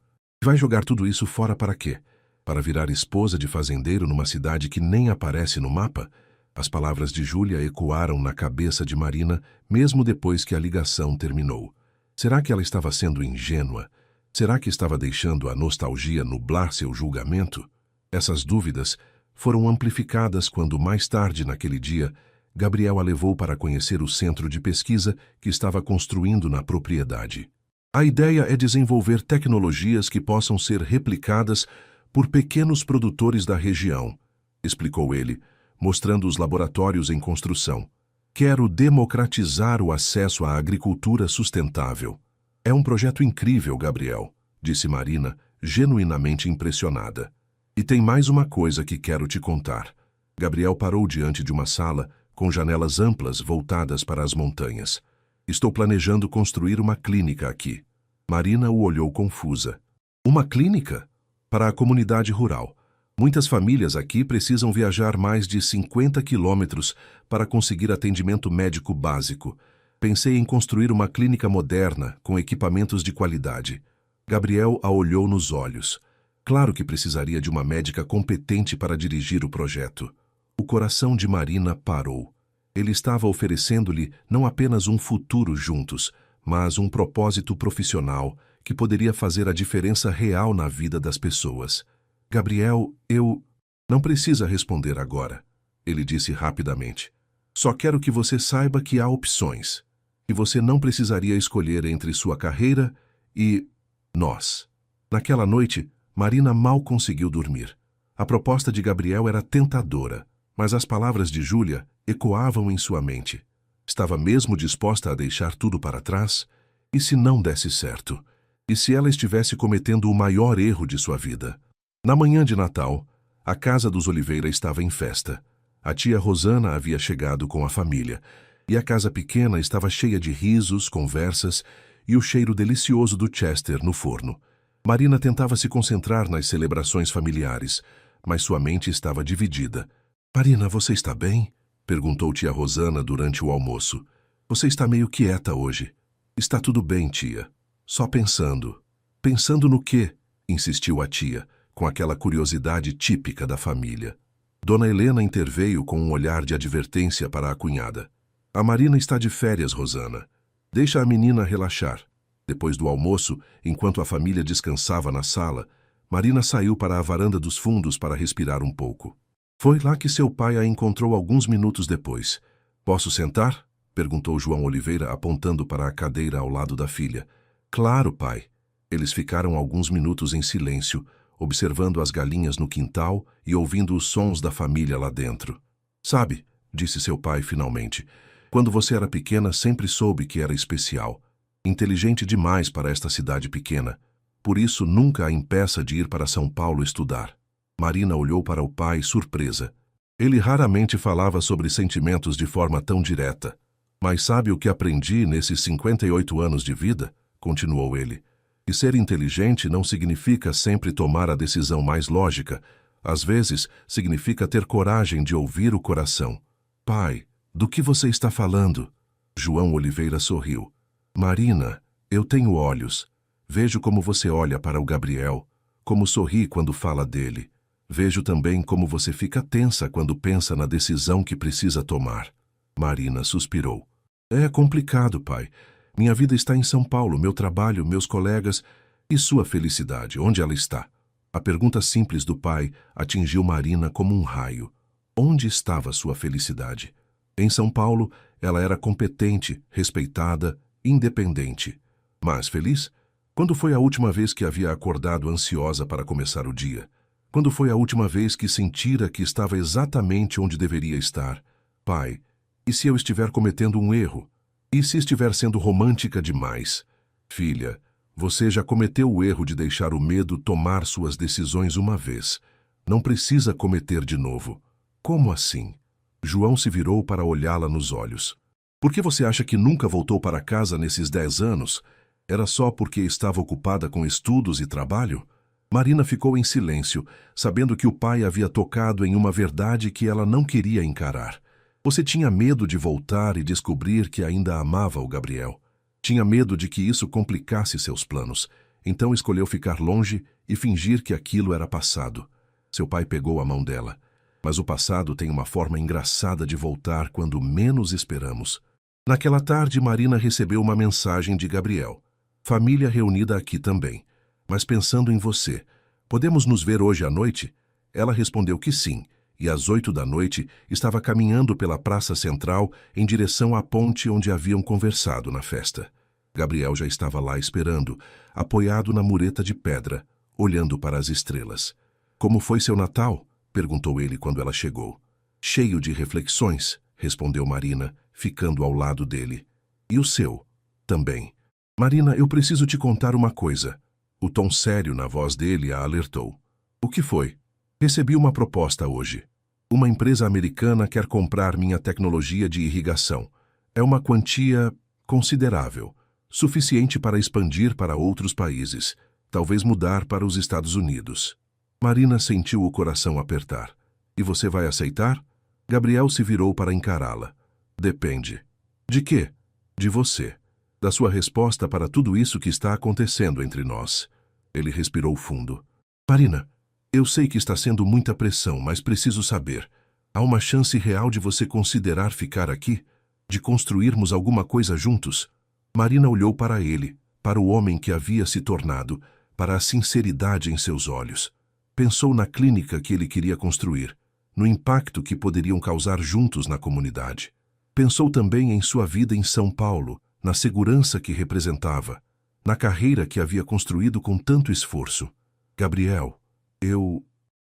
Vai jogar tudo isso fora para quê? Para virar esposa de fazendeiro numa cidade que nem aparece no mapa? As palavras de Júlia ecoaram na cabeça de Marina, mesmo depois que a ligação terminou. Será que ela estava sendo ingênua? Será que estava deixando a nostalgia nublar seu julgamento? Essas dúvidas foram amplificadas quando, mais tarde naquele dia, Gabriel a levou para conhecer o centro de pesquisa que estava construindo na propriedade. A ideia é desenvolver tecnologias que possam ser replicadas por pequenos produtores da região, explicou ele, mostrando os laboratórios em construção. Quero democratizar o acesso à agricultura sustentável. É um projeto incrível, Gabriel, disse Marina, genuinamente impressionada. E tem mais uma coisa que quero te contar. Gabriel parou diante de uma sala com janelas amplas voltadas para as montanhas. Estou planejando construir uma clínica aqui. Marina o olhou confusa. Uma clínica? Para a comunidade rural. Muitas famílias aqui precisam viajar mais de 50 quilômetros para conseguir atendimento médico básico. Pensei em construir uma clínica moderna, com equipamentos de qualidade. Gabriel a olhou nos olhos. Claro que precisaria de uma médica competente para dirigir o projeto. O coração de Marina parou. Ele estava oferecendo-lhe não apenas um futuro juntos, mas um propósito profissional que poderia fazer a diferença real na vida das pessoas. Gabriel, eu... Não precisa responder agora, ele disse rapidamente. Só quero que você saiba que há opções, que você não precisaria escolher entre sua carreira e... nós. Naquela noite, Marina mal conseguiu dormir. A proposta de Gabriel era tentadora, mas as palavras de Júlia ecoavam em sua mente. Estava mesmo disposta a deixar tudo para trás? E se não desse certo? E se ela estivesse cometendo o maior erro de sua vida? Na manhã de Natal, a casa dos Oliveira estava em festa. A tia Rosana havia chegado com a família, e a casa pequena estava cheia de risos, conversas e o cheiro delicioso do Chester no forno. Marina tentava se concentrar nas celebrações familiares, mas sua mente estava dividida. Marina, você está bem? Perguntou tia Rosana durante o almoço. Você está meio quieta hoje. Está tudo bem, tia. Só pensando. Pensando no quê? Insistiu a tia, com aquela curiosidade típica da família. Dona Helena interveio com um olhar de advertência para a cunhada. A Marina está de férias, Rosana. Deixa a menina relaxar. Depois do almoço, enquanto a família descansava na sala, Marina saiu para a varanda dos fundos para respirar um pouco. Foi lá que seu pai a encontrou alguns minutos depois. Posso sentar? Perguntou João Oliveira, apontando para a cadeira ao lado da filha. Claro, pai. Eles ficaram alguns minutos em silêncio, observando as galinhas no quintal e ouvindo os sons da família lá dentro. Sabe, disse seu pai finalmente, quando você era pequena sempre soube que era especial. Inteligente demais para esta cidade pequena. Por isso nunca a impeça de ir para São Paulo estudar. Marina olhou para o pai surpresa. Ele raramente falava sobre sentimentos de forma tão direta. Mas sabe o que aprendi nesses 58 anos de vida? Continuou ele. Que ser inteligente não significa sempre tomar a decisão mais lógica. Às vezes, significa ter coragem de ouvir o coração. Pai, do que você está falando? João Oliveira sorriu. Marina, eu tenho olhos. Vejo como você olha para o Gabriel, como sorri quando fala dele. Vejo também como você fica tensa quando pensa na decisão que precisa tomar. Marina suspirou. É complicado, pai. Minha vida está em São Paulo, meu trabalho, meus colegas e sua felicidade. Onde ela está? A pergunta simples do pai atingiu Marina como um raio. Onde estava sua felicidade? Em São Paulo, ela era competente, respeitada, independente. Mas feliz? Quando foi a última vez que havia acordado ansiosa para começar o dia? Quando foi a última vez que sentira que estava exatamente onde deveria estar? Pai, e se eu estiver cometendo um erro? E se estiver sendo romântica demais? Filha, você já cometeu o erro de deixar o medo tomar suas decisões uma vez. Não precisa cometer de novo. Como assim? João se virou para olhá-la nos olhos. Por que você acha que nunca voltou para casa nesses 10 anos? Era só porque estava ocupada com estudos e trabalho? Marina ficou em silêncio, sabendo que o pai havia tocado em uma verdade que ela não queria encarar. Você tinha medo de voltar e descobrir que ainda amava o Gabriel. Tinha medo de que isso complicasse seus planos. Então escolheu ficar longe e fingir que aquilo era passado. Seu pai pegou a mão dela. Mas o passado tem uma forma engraçada de voltar quando menos esperamos. Naquela tarde, Marina recebeu uma mensagem de Gabriel. Família reunida aqui também. Mas pensando em você, podemos nos ver hoje à noite? Ela respondeu que sim, e às 8 da noite estava caminhando pela praça central em direção à ponte onde haviam conversado na festa. Gabriel já estava lá esperando, apoiado na mureta de pedra, olhando para as estrelas. Como foi seu Natal? Perguntou ele quando ela chegou. Cheio de reflexões, respondeu Marina, ficando ao lado dele. E o seu? Também. Marina, eu preciso te contar uma coisa. O tom sério na voz dele a alertou. O que foi? Recebi uma proposta hoje. Uma empresa americana quer comprar minha tecnologia de irrigação. É uma quantia considerável, suficiente para expandir para outros países, talvez mudar para os Estados Unidos. Marina sentiu o coração apertar. E você vai aceitar? Gabriel se virou para encará-la. Depende. De quê? De você. Da sua resposta para tudo isso que está acontecendo entre nós. Ele respirou fundo. Marina, eu sei que está sendo muita pressão, mas preciso saber. Há uma chance real de você considerar ficar aqui? De construirmos alguma coisa juntos? Marina olhou para ele, para o homem que havia se tornado, para a sinceridade em seus olhos. Pensou na clínica que ele queria construir, no impacto que poderiam causar juntos na comunidade. Pensou também em sua vida em São Paulo, na segurança que representava, na carreira que havia construído com tanto esforço. Gabriel,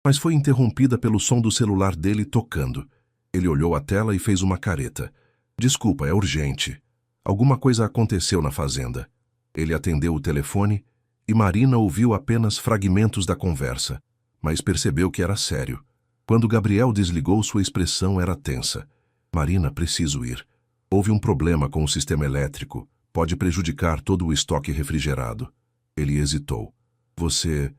Mas foi interrompida pelo som do celular dele tocando. Ele olhou a tela e fez uma careta. Desculpa, é urgente. Alguma coisa aconteceu na fazenda. Ele atendeu o telefone e Marina ouviu apenas fragmentos da conversa, mas percebeu que era sério. Quando Gabriel desligou, sua expressão era tensa. Marina, preciso ir. Houve um problema com o sistema elétrico. Pode prejudicar todo o estoque refrigerado. Ele hesitou. Você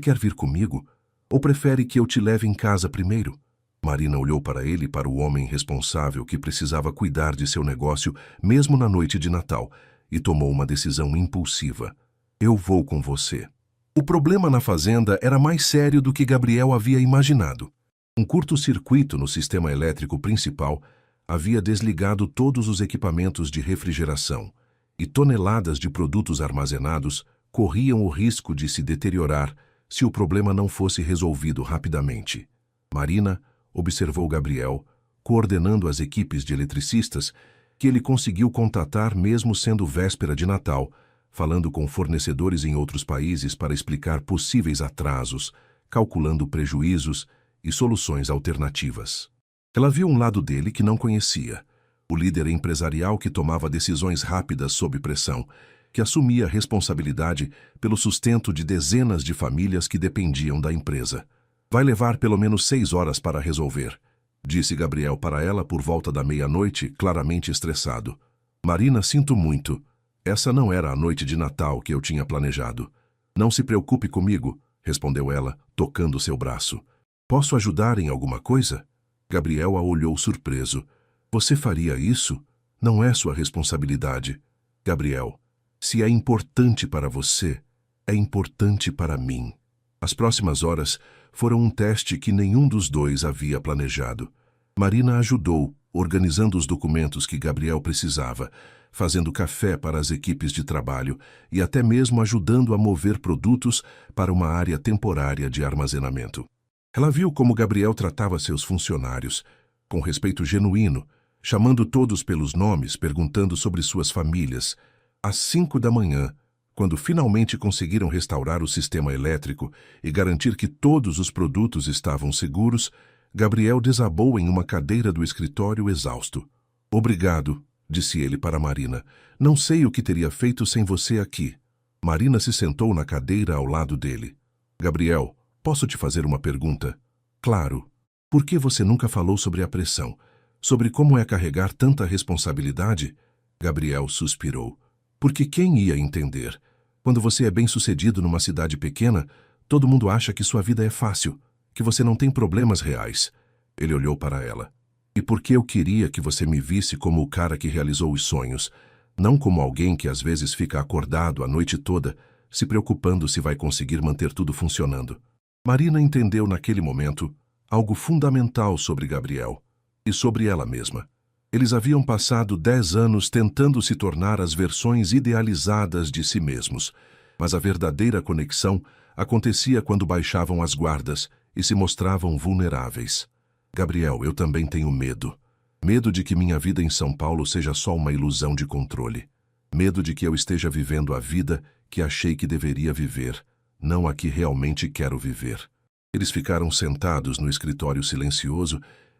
quer vir comigo? Ou prefere que eu te leve em casa primeiro? Marina olhou para ele e para o homem responsável que precisava cuidar de seu negócio mesmo na noite de Natal e tomou uma decisão impulsiva. Eu vou com você. O problema na fazenda era mais sério do que Gabriel havia imaginado. Um curto-circuito no sistema elétrico principal havia desligado todos os equipamentos de refrigeração e toneladas de produtos armazenados corriam o risco de se deteriorar se o problema não fosse resolvido rapidamente. Marina observou Gabriel, coordenando as equipes de eletricistas que ele conseguiu contatar mesmo sendo véspera de Natal, falando com fornecedores em outros países para explicar possíveis atrasos, calculando prejuízos e soluções alternativas. Ela viu um lado dele que não conhecia, o líder empresarial que tomava decisões rápidas sob pressão, que assumia a responsabilidade pelo sustento de dezenas de famílias que dependiam da empresa. Vai levar pelo menos 6 horas para resolver, disse Gabriel para ela por volta da meia-noite, claramente estressado. Marina, sinto muito. Essa não era a noite de Natal que eu tinha planejado. Não se preocupe comigo, respondeu ela, tocando seu braço. Posso ajudar em alguma coisa? Gabriel a olhou surpreso. Você faria isso? Não é sua responsabilidade. Gabriel, se é importante para você, é importante para mim. As próximas horas foram um teste que nenhum dos dois havia planejado. Marina ajudou, organizando os documentos que Gabriel precisava, fazendo café para as equipes de trabalho e até mesmo ajudando a mover produtos para uma área temporária de armazenamento. Ela viu como Gabriel tratava seus funcionários, com respeito genuíno, chamando todos pelos nomes, perguntando sobre suas famílias. Às 5 da manhã, quando finalmente conseguiram restaurar o sistema elétrico e garantir que todos os produtos estavam seguros, Gabriel desabou em uma cadeira do escritório exausto. Obrigado, disse ele para Marina. Não sei o que teria feito sem você aqui. Marina se sentou na cadeira ao lado dele. Gabriel, posso te fazer uma pergunta? Claro. Por que você nunca falou sobre a pressão? Sobre como é carregar tanta responsabilidade? Gabriel suspirou. Porque quem ia entender? Quando você é bem-sucedido numa cidade pequena, todo mundo acha que sua vida é fácil, que você não tem problemas reais. Ele olhou para ela. E porque eu queria que você me visse como o cara que realizou os sonhos, não como alguém que às vezes fica acordado a noite toda, se preocupando se vai conseguir manter tudo funcionando. Marina entendeu naquele momento algo fundamental sobre Gabriel e sobre ela mesma. Eles haviam passado 10 anos tentando se tornar as versões idealizadas de si mesmos, mas a verdadeira conexão acontecia quando baixavam as guardas e se mostravam vulneráveis. Gabriel, eu também tenho medo. Medo de que minha vida em São Paulo seja só uma ilusão de controle. Medo de que eu esteja vivendo a vida que achei que deveria viver, não a que realmente quero viver. Eles ficaram sentados no escritório silencioso,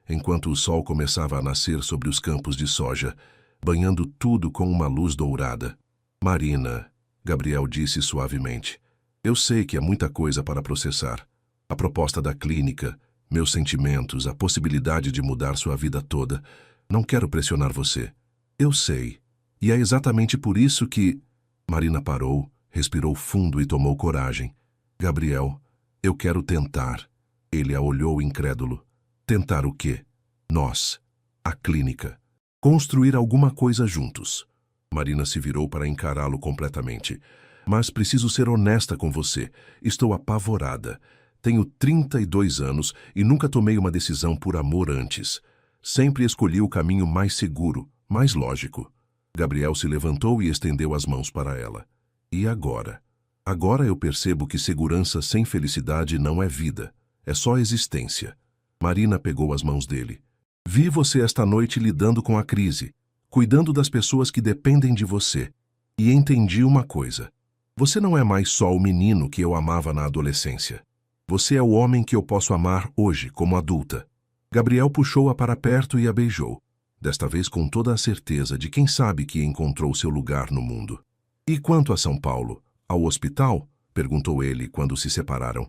enquanto o sol começava a nascer sobre os campos de soja, banhando tudo com uma luz dourada. Marina, Gabriel disse suavemente, eu sei que é muita coisa para processar. A proposta da clínica, meus sentimentos, a possibilidade de mudar sua vida toda. Não quero pressionar você. Eu sei. E é exatamente por isso que... Marina parou, respirou fundo e tomou coragem. Gabriel, eu quero tentar. Ele a olhou incrédulo. Tentar o quê? Nós. A clínica. Construir alguma coisa juntos. Marina se virou para encará-lo completamente. Mas preciso ser honesta com você. Estou apavorada. Tenho 32 anos e nunca tomei uma decisão por amor antes. Sempre escolhi o caminho mais seguro, mais lógico. Gabriel se levantou e estendeu as mãos para ela. E agora? Agora eu percebo que segurança sem felicidade não é vida, é só existência. Marina pegou as mãos dele. Vi você esta noite lidando com a crise, cuidando das pessoas que dependem de você. E entendi uma coisa. Você não é mais só o menino que eu amava na adolescência. Você é o homem que eu posso amar hoje, como adulta. Gabriel puxou-a para perto e a beijou, desta vez com toda a certeza de quem sabe que encontrou seu lugar no mundo. E quanto a São Paulo? Ao hospital? Perguntou ele quando se separaram.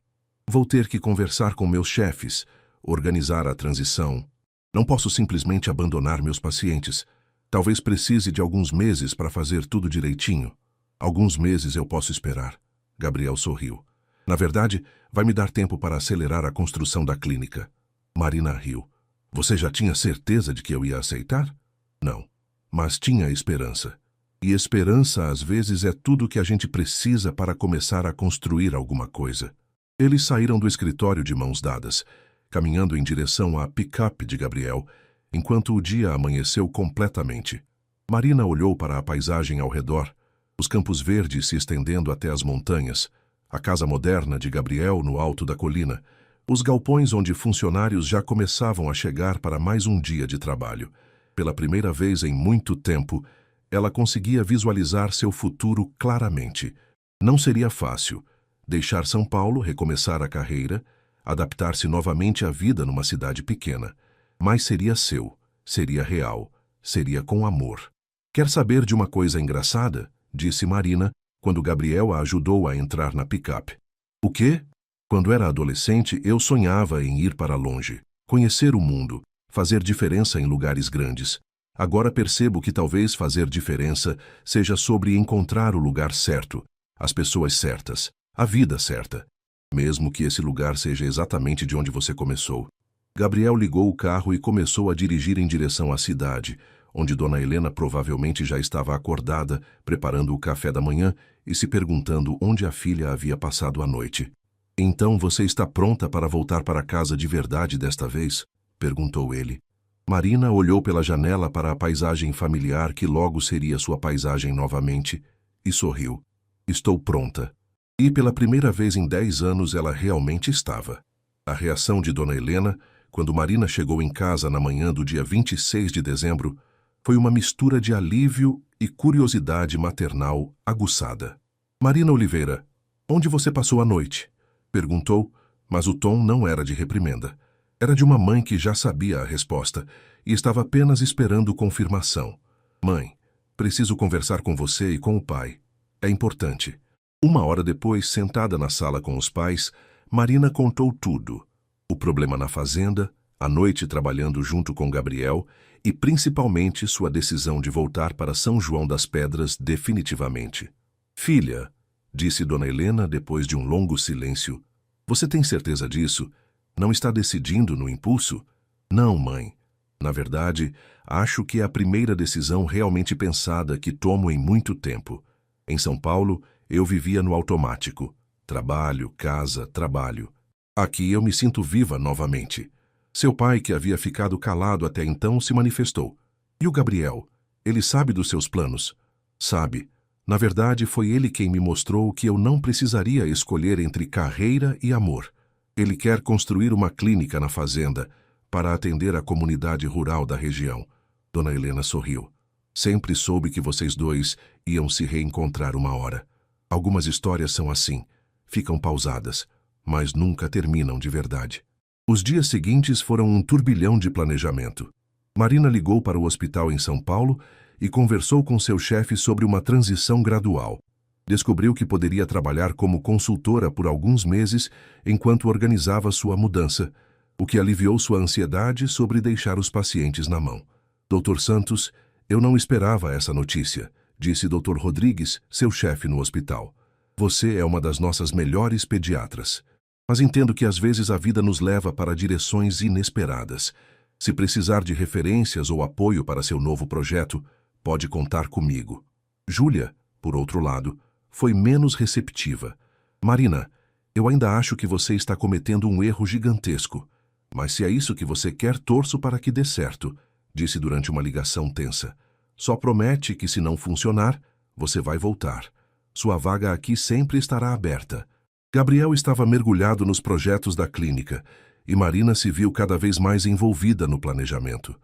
Vou ter que conversar com meus chefes, organizar a transição. Não posso simplesmente abandonar meus pacientes. Talvez precise de alguns meses para fazer tudo direitinho. Alguns meses eu posso esperar. Gabriel sorriu. Na verdade, vai me dar tempo para acelerar a construção da clínica. Marina riu. Você já tinha certeza de que eu ia aceitar? Não, mas tinha esperança. E esperança, às vezes, é tudo que a gente precisa para começar a construir alguma coisa. Eles saíram do escritório de mãos dadas, caminhando em direção à pick-up de Gabriel, enquanto o dia amanheceu completamente. Marina olhou para a paisagem ao redor, os campos verdes se estendendo até as montanhas, a casa moderna de Gabriel no alto da colina, os galpões onde funcionários já começavam a chegar para mais um dia de trabalho. Pela primeira vez em muito tempo, ela conseguia visualizar seu futuro claramente. Não seria fácil. Deixar São Paulo, recomeçar a carreira, adaptar-se novamente à vida numa cidade pequena. Mas seria seu, seria real, seria com amor. Quer saber de uma coisa engraçada? Disse Marina, quando Gabriel a ajudou a entrar na picape. O quê? Quando era adolescente, eu sonhava em ir para longe, conhecer o mundo, fazer diferença em lugares grandes. Agora percebo que talvez fazer diferença seja sobre encontrar o lugar certo, as pessoas certas, a vida certa, mesmo que esse lugar seja exatamente de onde você começou. Gabriel ligou o carro e começou a dirigir em direção à cidade, onde Dona Helena provavelmente já estava acordada, preparando o café da manhã e se perguntando onde a filha havia passado a noite. Então você está pronta para voltar para casa de verdade desta vez? Perguntou ele. Marina olhou pela janela para a paisagem familiar que logo seria sua paisagem novamente e sorriu. Estou pronta. E pela primeira vez em 10 anos ela realmente estava. A reação de Dona Helena, quando Marina chegou em casa na manhã do dia 26 de dezembro, foi uma mistura de alívio e curiosidade maternal aguçada. Marina Oliveira, onde você passou a noite? Perguntou, mas o tom não era de reprimenda. Era de uma mãe que já sabia a resposta e estava apenas esperando confirmação. Mãe, preciso conversar com você e com o pai. É importante. 1 hora depois, sentada na sala com os pais, Marina contou tudo. O problema na fazenda, a noite trabalhando junto com Gabriel e principalmente sua decisão de voltar para São João das Pedras definitivamente. Filha, disse Dona Helena depois de um longo silêncio, você tem certeza disso? Não está decidindo no impulso? Não, mãe. Na verdade, acho que é a primeira decisão realmente pensada que tomo em muito tempo. Em São Paulo, eu vivia no automático. Trabalho, casa, trabalho. Aqui eu me sinto viva novamente. Seu pai, que havia ficado calado até então, se manifestou. E o Gabriel? Ele sabe dos seus planos? Sabe. Na verdade, foi ele quem me mostrou que eu não precisaria escolher entre carreira e amor. Ele quer construir uma clínica na fazenda para atender a comunidade rural da região. Dona Helena sorriu. Sempre soube que vocês dois iam se reencontrar uma hora. Algumas histórias são assim, ficam pausadas, mas nunca terminam de verdade. Os dias seguintes foram um turbilhão de planejamento. Marina ligou para o hospital em São Paulo e conversou com seu chefe sobre uma transição gradual. Descobriu que poderia trabalhar como consultora por alguns meses enquanto organizava sua mudança, o que aliviou sua ansiedade sobre deixar os pacientes na mão. Dr. Santos, eu não esperava essa notícia, disse Dr. Rodrigues, seu chefe no hospital. Você é uma das nossas melhores pediatras. Mas entendo que às vezes a vida nos leva para direções inesperadas. Se precisar de referências ou apoio para seu novo projeto, pode contar comigo. Júlia, por outro lado, foi menos receptiva. Marina, eu ainda acho que você está cometendo um erro gigantesco. Mas se é isso que você quer, torço para que dê certo, disse durante uma ligação tensa. Só promete que se não funcionar, você vai voltar. Sua vaga aqui sempre estará aberta. Gabriel estava mergulhado nos projetos da clínica e Marina se viu cada vez mais envolvida no planejamento.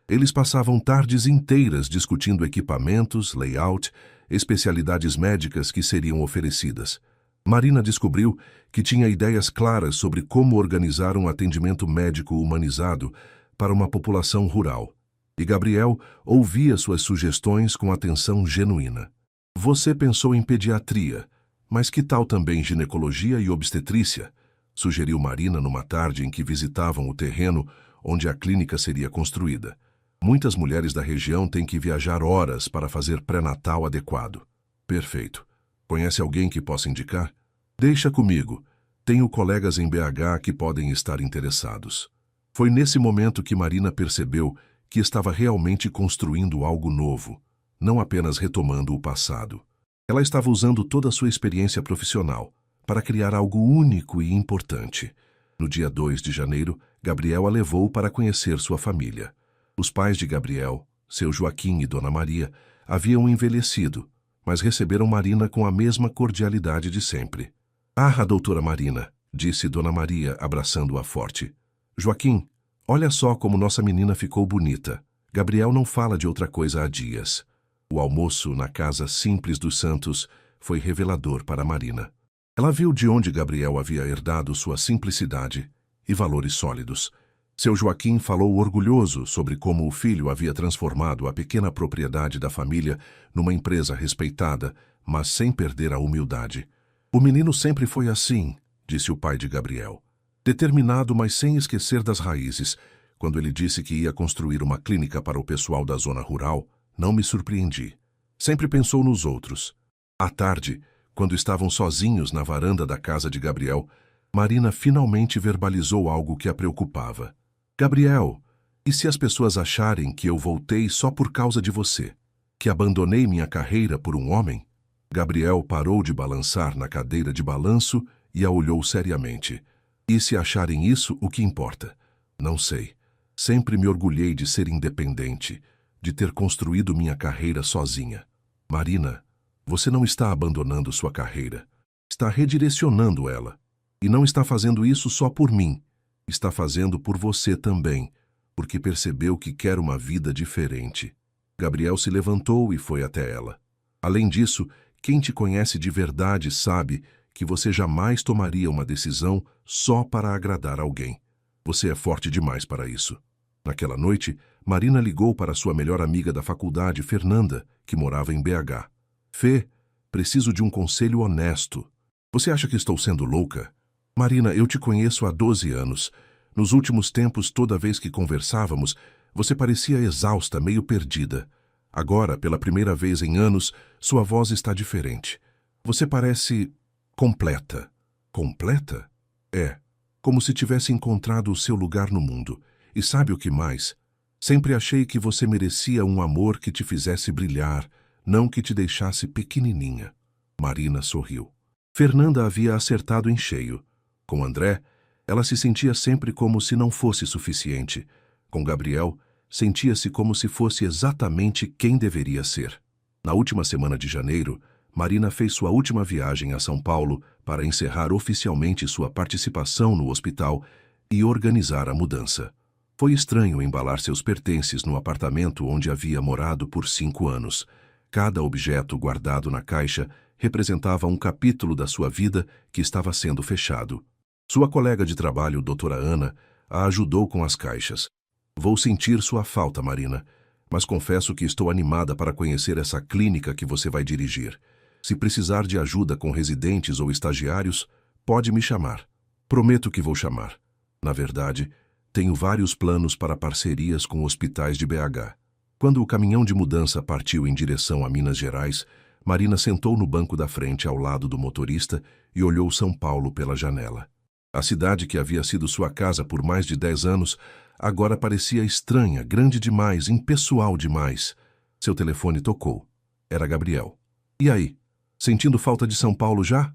Eles passavam tardes inteiras discutindo equipamentos, layout, especialidades médicas que seriam oferecidas. Marina descobriu que tinha ideias claras sobre como organizar um atendimento médico humanizado para uma população rural. E Gabriel ouvia suas sugestões com atenção genuína. Você pensou em pediatria, mas que tal também ginecologia e obstetrícia? Sugeriu Marina numa tarde em que visitavam o terreno onde a clínica seria construída. Muitas mulheres da região têm que viajar horas para fazer pré-natal adequado. Perfeito. Conhece alguém que possa indicar? Deixa comigo. Tenho colegas em BH que podem estar interessados. Foi nesse momento que Marina percebeu que estava realmente construindo algo novo, não apenas retomando o passado. Ela estava usando toda a sua experiência profissional para criar algo único e importante. No dia 2 de janeiro, Gabriel a levou para conhecer sua família. Os pais de Gabriel, seu Joaquim e Dona Maria, haviam envelhecido, mas receberam Marina com a mesma cordialidade de sempre. Ah, doutora Marina, disse Dona Maria, abraçando-a forte. Joaquim, olha só como nossa menina ficou bonita. Gabriel não fala de outra coisa há dias. O almoço na casa simples dos Santos foi revelador para Marina. Ela viu de onde Gabriel havia herdado sua simplicidade e valores sólidos. Seu Joaquim falou orgulhoso sobre como o filho havia transformado a pequena propriedade da família numa empresa respeitada, mas sem perder a humildade. O menino sempre foi assim, disse o pai de Gabriel. Determinado, mas sem esquecer das raízes. Quando ele disse que ia construir uma clínica para o pessoal da zona rural, não me surpreendi. Sempre pensou nos outros. À tarde, quando estavam sozinhos na varanda da casa de Gabriel, Marina finalmente verbalizou algo que a preocupava. Gabriel, e se as pessoas acharem que eu voltei só por causa de você? Que abandonei minha carreira por um homem? Gabriel parou de balançar na cadeira de balanço e a olhou seriamente. E se acharem isso, o que importa? Não sei. Sempre me orgulhei de ser independente, de ter construído minha carreira sozinha. Marina, você não está abandonando sua carreira. Está redirecionando ela. E não está fazendo isso só por mim. Está fazendo por você também, porque percebeu que quer uma vida diferente. Gabriel se levantou e foi até ela. Além disso, quem te conhece de verdade sabe que você jamais tomaria uma decisão só para agradar alguém. Você é forte demais para isso. Naquela noite, Marina ligou para sua melhor amiga da faculdade, Fernanda, que morava em BH. Fê, preciso de um conselho honesto. Você acha que estou sendo louca? Marina, eu te conheço há 12 anos. Nos últimos tempos, toda vez que conversávamos, você parecia exausta, meio perdida. Agora, pela primeira vez em anos, sua voz está diferente. Você parece completa. Completa? É, como se tivesse encontrado o seu lugar no mundo. E sabe o que mais? Sempre achei que você merecia um amor que te fizesse brilhar, não que te deixasse pequenininha. Marina sorriu. Fernanda havia acertado em cheio. Com André, Ela se sentia sempre como se não fosse suficiente. Com Gabriel, sentia-se como se fosse exatamente quem deveria ser. Na última semana de janeiro, Marina fez sua última viagem a São Paulo para encerrar oficialmente sua participação no hospital e organizar a mudança. Foi estranho embalar seus pertences no apartamento onde havia morado por 5 anos. Cada objeto guardado na caixa representava um capítulo da sua vida que estava sendo fechado. Sua colega de trabalho, doutora Ana, a ajudou com as caixas. Vou sentir sua falta, Marina, mas confesso que estou animada para conhecer essa clínica que você vai dirigir. Se precisar de ajuda com residentes ou estagiários, pode me chamar. Prometo que vou chamar. Na verdade, tenho vários planos para parcerias com hospitais de BH. Quando o caminhão de mudança partiu em direção a Minas Gerais, Marina sentou no banco da frente ao lado do motorista e olhou São Paulo pela janela. A cidade que havia sido sua casa por mais de 10 anos agora parecia estranha, grande demais, impessoal demais. Seu telefone tocou. Era Gabriel. E aí? Sentindo falta de São Paulo já?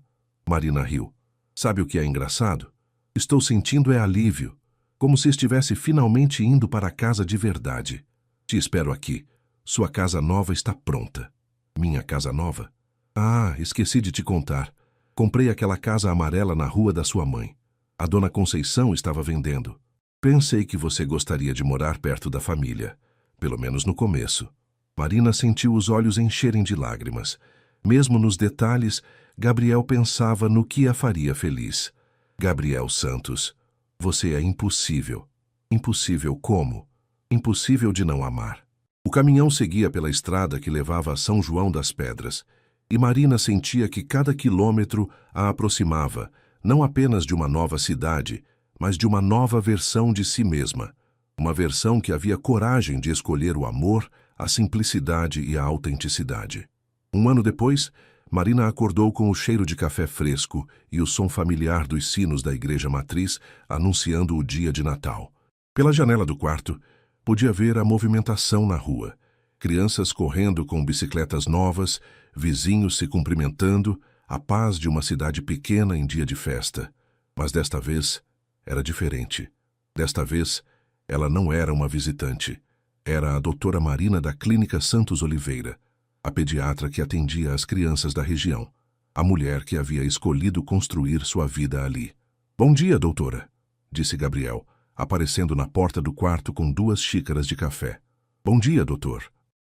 Marina riu. Sabe o que é engraçado? Estou sentindo alívio, como se estivesse finalmente indo para casa de verdade. Te espero aqui. Sua casa nova está pronta. Minha casa nova? Ah, esqueci de te contar. Comprei aquela casa amarela na rua da sua mãe. A dona Conceição estava vendendo. Pensei que você gostaria de morar perto da família, pelo menos no começo. Marina sentiu os olhos encherem de lágrimas. Mesmo nos detalhes, Gabriel pensava no que a faria feliz. Gabriel Santos, você é impossível. Impossível como? Impossível de não amar. O caminhão seguia pela estrada que levava a São João das Pedras, e Marina sentia que cada quilômetro a aproximava, não apenas de uma nova cidade, mas de uma nova versão de si mesma. Uma versão que havia coragem de escolher o amor, a simplicidade e a autenticidade. 1 ano depois, Marina acordou com o cheiro de café fresco e o som familiar dos sinos da igreja matriz anunciando o dia de Natal. Pela janela do quarto, podia ver a movimentação na rua. Crianças correndo com bicicletas novas, vizinhos se cumprimentando, a paz de uma cidade pequena em dia de festa. Mas desta vez era diferente. Desta vez, ela não era uma visitante. Era a doutora Marina da Clínica Santos Oliveira, a pediatra que atendia as crianças da região, a mulher que havia escolhido construir sua vida ali. Bom dia, doutora, disse Gabriel, aparecendo na porta do quarto com 2 xícaras de café. Bom dia, doutor.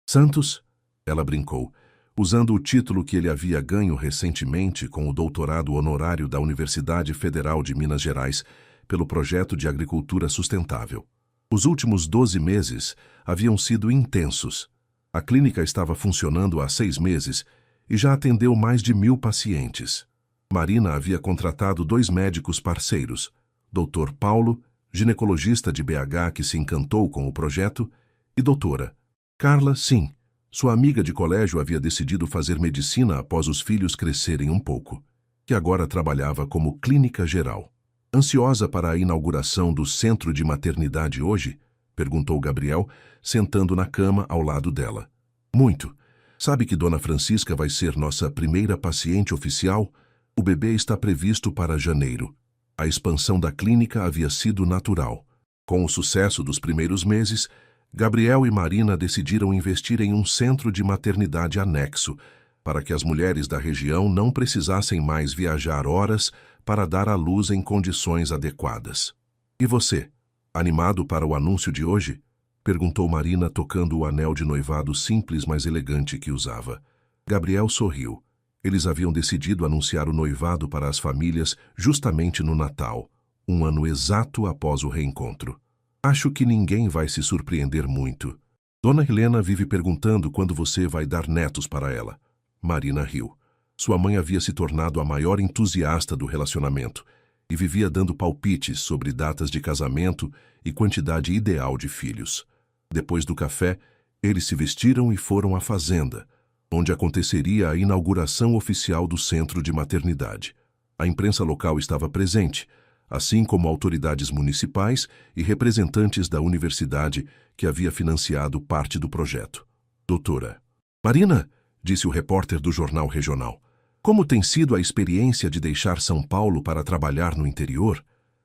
Santos? Ela brincou, usando o título que ele havia ganho recentemente com o doutorado honorário da Universidade Federal de Minas Gerais pelo projeto de agricultura sustentável. Os últimos 12 meses haviam sido intensos. A clínica estava funcionando há 6 meses e já atendeu mais de 1000 pacientes. Marina havia contratado 2 médicos parceiros, Dr. Paulo, ginecologista de BH que se encantou com o projeto, e doutora Carla, sim, sua amiga de colégio havia decidido fazer medicina após os filhos crescerem um pouco, que agora trabalhava como clínica geral. Ansiosa para a inauguração do centro de maternidade hoje? Perguntou Gabriel, sentando na cama ao lado dela. Muito. Sabe que Dona Francisca vai ser nossa primeira paciente oficial? O bebê está previsto para janeiro. A expansão da clínica havia sido natural. Com o sucesso dos primeiros meses, Gabriel e Marina decidiram investir em um centro de maternidade anexo, para que as mulheres da região não precisassem mais viajar horas para dar à luz em condições adequadas. E você, animado para o anúncio de hoje? Perguntou Marina, tocando o anel de noivado simples, mas elegante que usava. Gabriel sorriu. Eles haviam decidido anunciar o noivado para as famílias justamente no Natal, 1 ano exato após o reencontro. Acho que ninguém vai se surpreender muito. Dona Helena vive perguntando quando você vai dar netos para ela. Marina riu. Sua mãe havia se tornado a maior entusiasta do relacionamento e vivia dando palpites sobre datas de casamento e quantidade ideal de filhos. Depois do café, eles se vestiram e foram à fazenda, onde aconteceria a inauguração oficial do centro de maternidade. A imprensa local estava presente, assim como autoridades municipais e representantes da universidade que havia financiado parte do projeto. Doutora Marina, disse o repórter do jornal regional, como tem sido a experiência de deixar São Paulo para trabalhar no interior?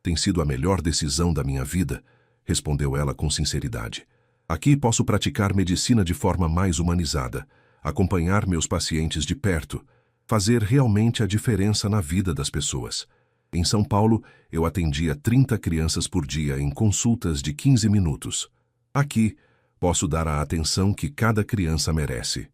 Tem sido a melhor decisão da minha vida, respondeu ela com sinceridade. Aqui posso praticar medicina de forma mais humanizada, acompanhar meus pacientes de perto, fazer realmente a diferença na vida das pessoas. Em São Paulo, eu atendia 30 crianças por dia em consultas de 15 minutos. Aqui, posso dar a atenção que cada criança merece.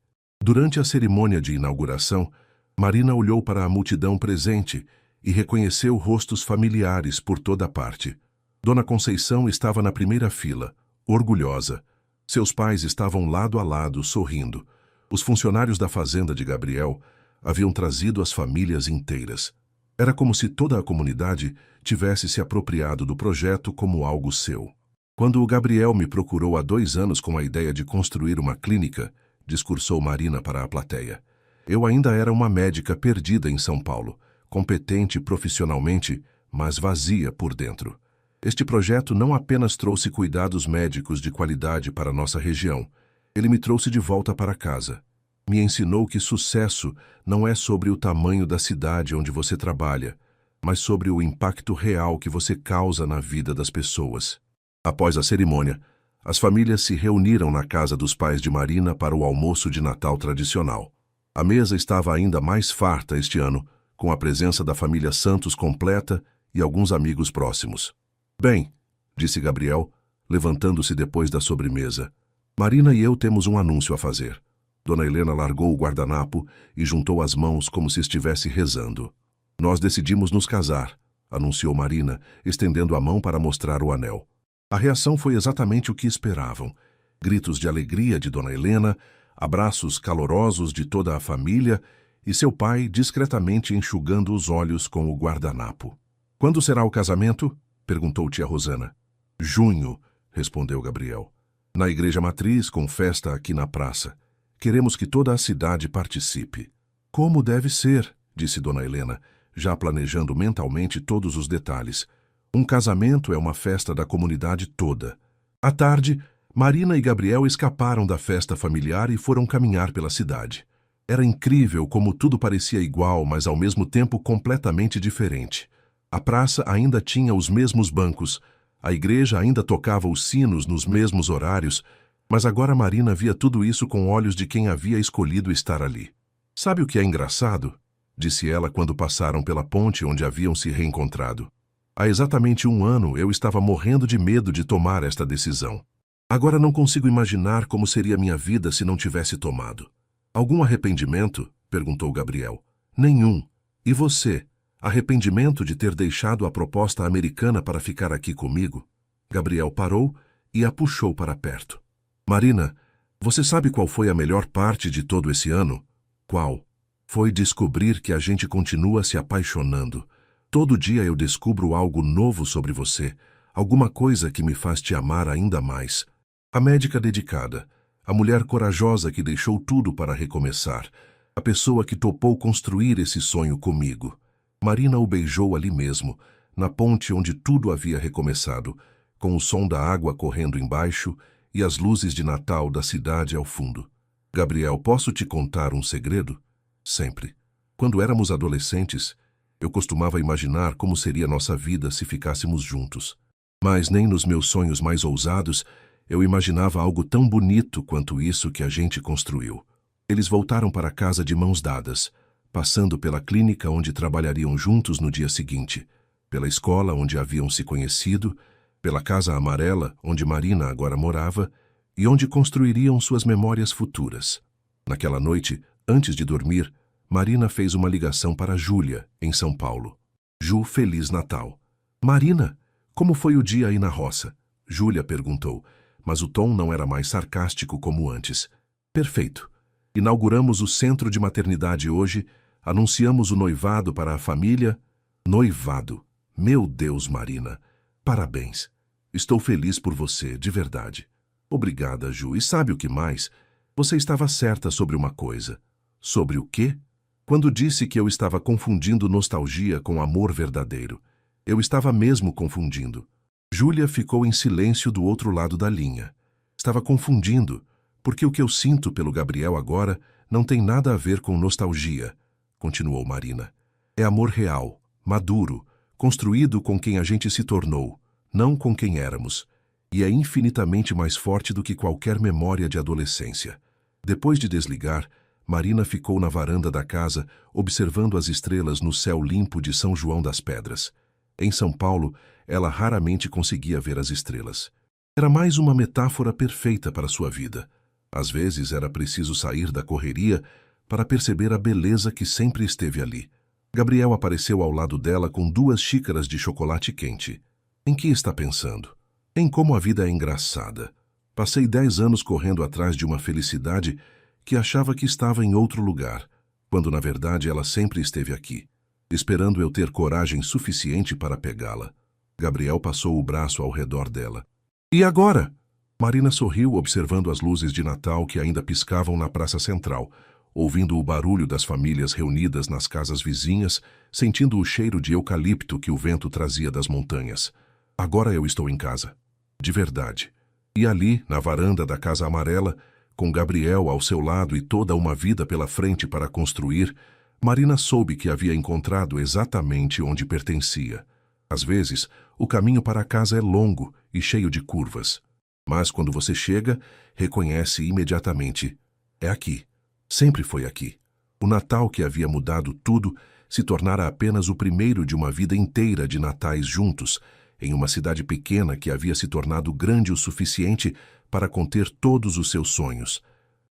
Durante a cerimônia de inauguração, Marina olhou para a multidão presente e reconheceu rostos familiares por toda parte. Dona Conceição estava na primeira fila, orgulhosa. Seus pais estavam lado a lado, sorrindo. Os funcionários da fazenda de Gabriel haviam trazido as famílias inteiras. Era como se toda a comunidade tivesse se apropriado do projeto como algo seu. Quando o Gabriel me procurou há 2 anos com a ideia de construir uma clínica, discursou Marina para a plateia, eu ainda era uma médica perdida em São Paulo, competente profissionalmente, mas vazia por dentro. Este projeto não apenas trouxe cuidados médicos de qualidade para nossa região, ele me trouxe de volta para casa. Me ensinou que sucesso não é sobre o tamanho da cidade onde você trabalha, mas sobre o impacto real que você causa na vida das pessoas. Após a cerimônia, as famílias se reuniram na casa dos pais de Marina para o almoço de Natal tradicional. A mesa estava ainda mais farta este ano, com a presença da família Santos completa e alguns amigos próximos. Bem, disse Gabriel, levantando-se depois da sobremesa, Marina e eu temos um anúncio a fazer. Dona Helena largou o guardanapo e juntou as mãos como se estivesse rezando. Nós decidimos nos casar, anunciou Marina, estendendo a mão para mostrar o anel. A reação foi exatamente o que esperavam. Gritos de alegria de Dona Helena, abraços calorosos de toda a família e seu pai discretamente enxugando os olhos com o guardanapo. Quando será o casamento? Perguntou tia Rosana. Junho, respondeu Gabriel. Na igreja matriz, com festa aqui na praça. Queremos que toda a cidade participe. Como deve ser, disse Dona Helena, já planejando mentalmente todos os detalhes. Um casamento é uma festa da comunidade toda. À tarde, Marina e Gabriel escaparam da festa familiar e foram caminhar pela cidade. Era incrível como tudo parecia igual, mas ao mesmo tempo completamente diferente. A praça ainda tinha os mesmos bancos, a igreja ainda tocava os sinos nos mesmos horários, mas agora Marina via tudo isso com olhos de quem havia escolhido estar ali. Sabe o que é engraçado? Disse ela quando passaram pela ponte onde haviam se reencontrado. Há exatamente 1 ano eu estava morrendo de medo de tomar esta decisão. Agora não consigo imaginar como seria minha vida se não tivesse tomado. Algum arrependimento? Perguntou Gabriel. Nenhum. E você? Arrependimento de ter deixado a proposta americana para ficar aqui comigo? Gabriel parou e a puxou para perto. Marina, você sabe qual foi a melhor parte de todo esse ano? Qual? Foi descobrir que a gente continua se apaixonando. Todo dia eu descubro algo novo sobre você, alguma coisa que me faz te amar ainda mais. A médica dedicada, a mulher corajosa que deixou tudo para recomeçar, a pessoa que topou construir esse sonho comigo. Marina o beijou ali mesmo, na ponte onde tudo havia recomeçado, com o som da água correndo embaixo e as luzes de Natal da cidade ao fundo. Gabriel, posso te contar um segredo? Sempre. Quando éramos adolescentes, eu costumava imaginar como seria nossa vida se ficássemos juntos. Mas nem nos meus sonhos mais ousados eu imaginava algo tão bonito quanto isso que a gente construiu. Eles voltaram para casa de mãos dadas, passando pela clínica onde trabalhariam juntos no dia seguinte, pela escola onde haviam se conhecido, pela casa amarela onde Marina agora morava e onde construiriam suas memórias futuras. Naquela noite, antes de dormir, Marina fez uma ligação para Júlia, em São Paulo. Ju, Feliz Natal. Marina, como foi o dia aí na roça? Júlia perguntou, mas o tom não era mais sarcástico como antes. Perfeito. Inauguramos o centro de maternidade hoje, anunciamos o noivado para a família. Noivado. Meu Deus, Marina. Parabéns. Estou feliz por você, de verdade. Obrigada, Ju. E sabe o que mais? Você estava certa sobre uma coisa. Sobre o quê? Quando disse que eu estava confundindo nostalgia com amor verdadeiro. Eu estava mesmo confundindo. Júlia ficou em silêncio do outro lado da linha. Estava confundindo, porque o que eu sinto pelo Gabriel agora não tem nada a ver com nostalgia, continuou Marina. É amor real, maduro, construído com quem a gente se tornou, não com quem éramos, e é infinitamente mais forte do que qualquer memória de adolescência. Depois de desligar, Marina ficou na varanda da casa, observando as estrelas no céu limpo de São João das Pedras. Em São Paulo, ela raramente conseguia ver as estrelas. Era mais uma metáfora perfeita para sua vida. Às vezes era preciso sair da correria para perceber a beleza que sempre esteve ali. Gabriel apareceu ao lado dela com 2 xícaras de chocolate quente. Em que está pensando? Em como a vida é engraçada. Passei 10 anos correndo atrás de uma felicidade que achava que estava em outro lugar, quando na verdade ela sempre esteve aqui, esperando eu ter coragem suficiente para pegá-la. Gabriel passou o braço ao redor dela. E agora? Marina sorriu observando as luzes de Natal que ainda piscavam na praça central, ouvindo o barulho das famílias reunidas nas casas vizinhas, sentindo o cheiro de eucalipto que o vento trazia das montanhas. Agora eu estou em casa. De verdade. E ali, na varanda da Casa Amarela, com Gabriel ao seu lado e toda uma vida pela frente para construir, Marina soube que havia encontrado exatamente onde pertencia. Às vezes, o caminho para casa é longo e cheio de curvas. Mas quando você chega, reconhece imediatamente. É aqui. Sempre foi aqui. O Natal que havia mudado tudo se tornara apenas o primeiro de uma vida inteira de natais juntos, em uma cidade pequena que havia se tornado grande o suficiente para conter todos os seus sonhos.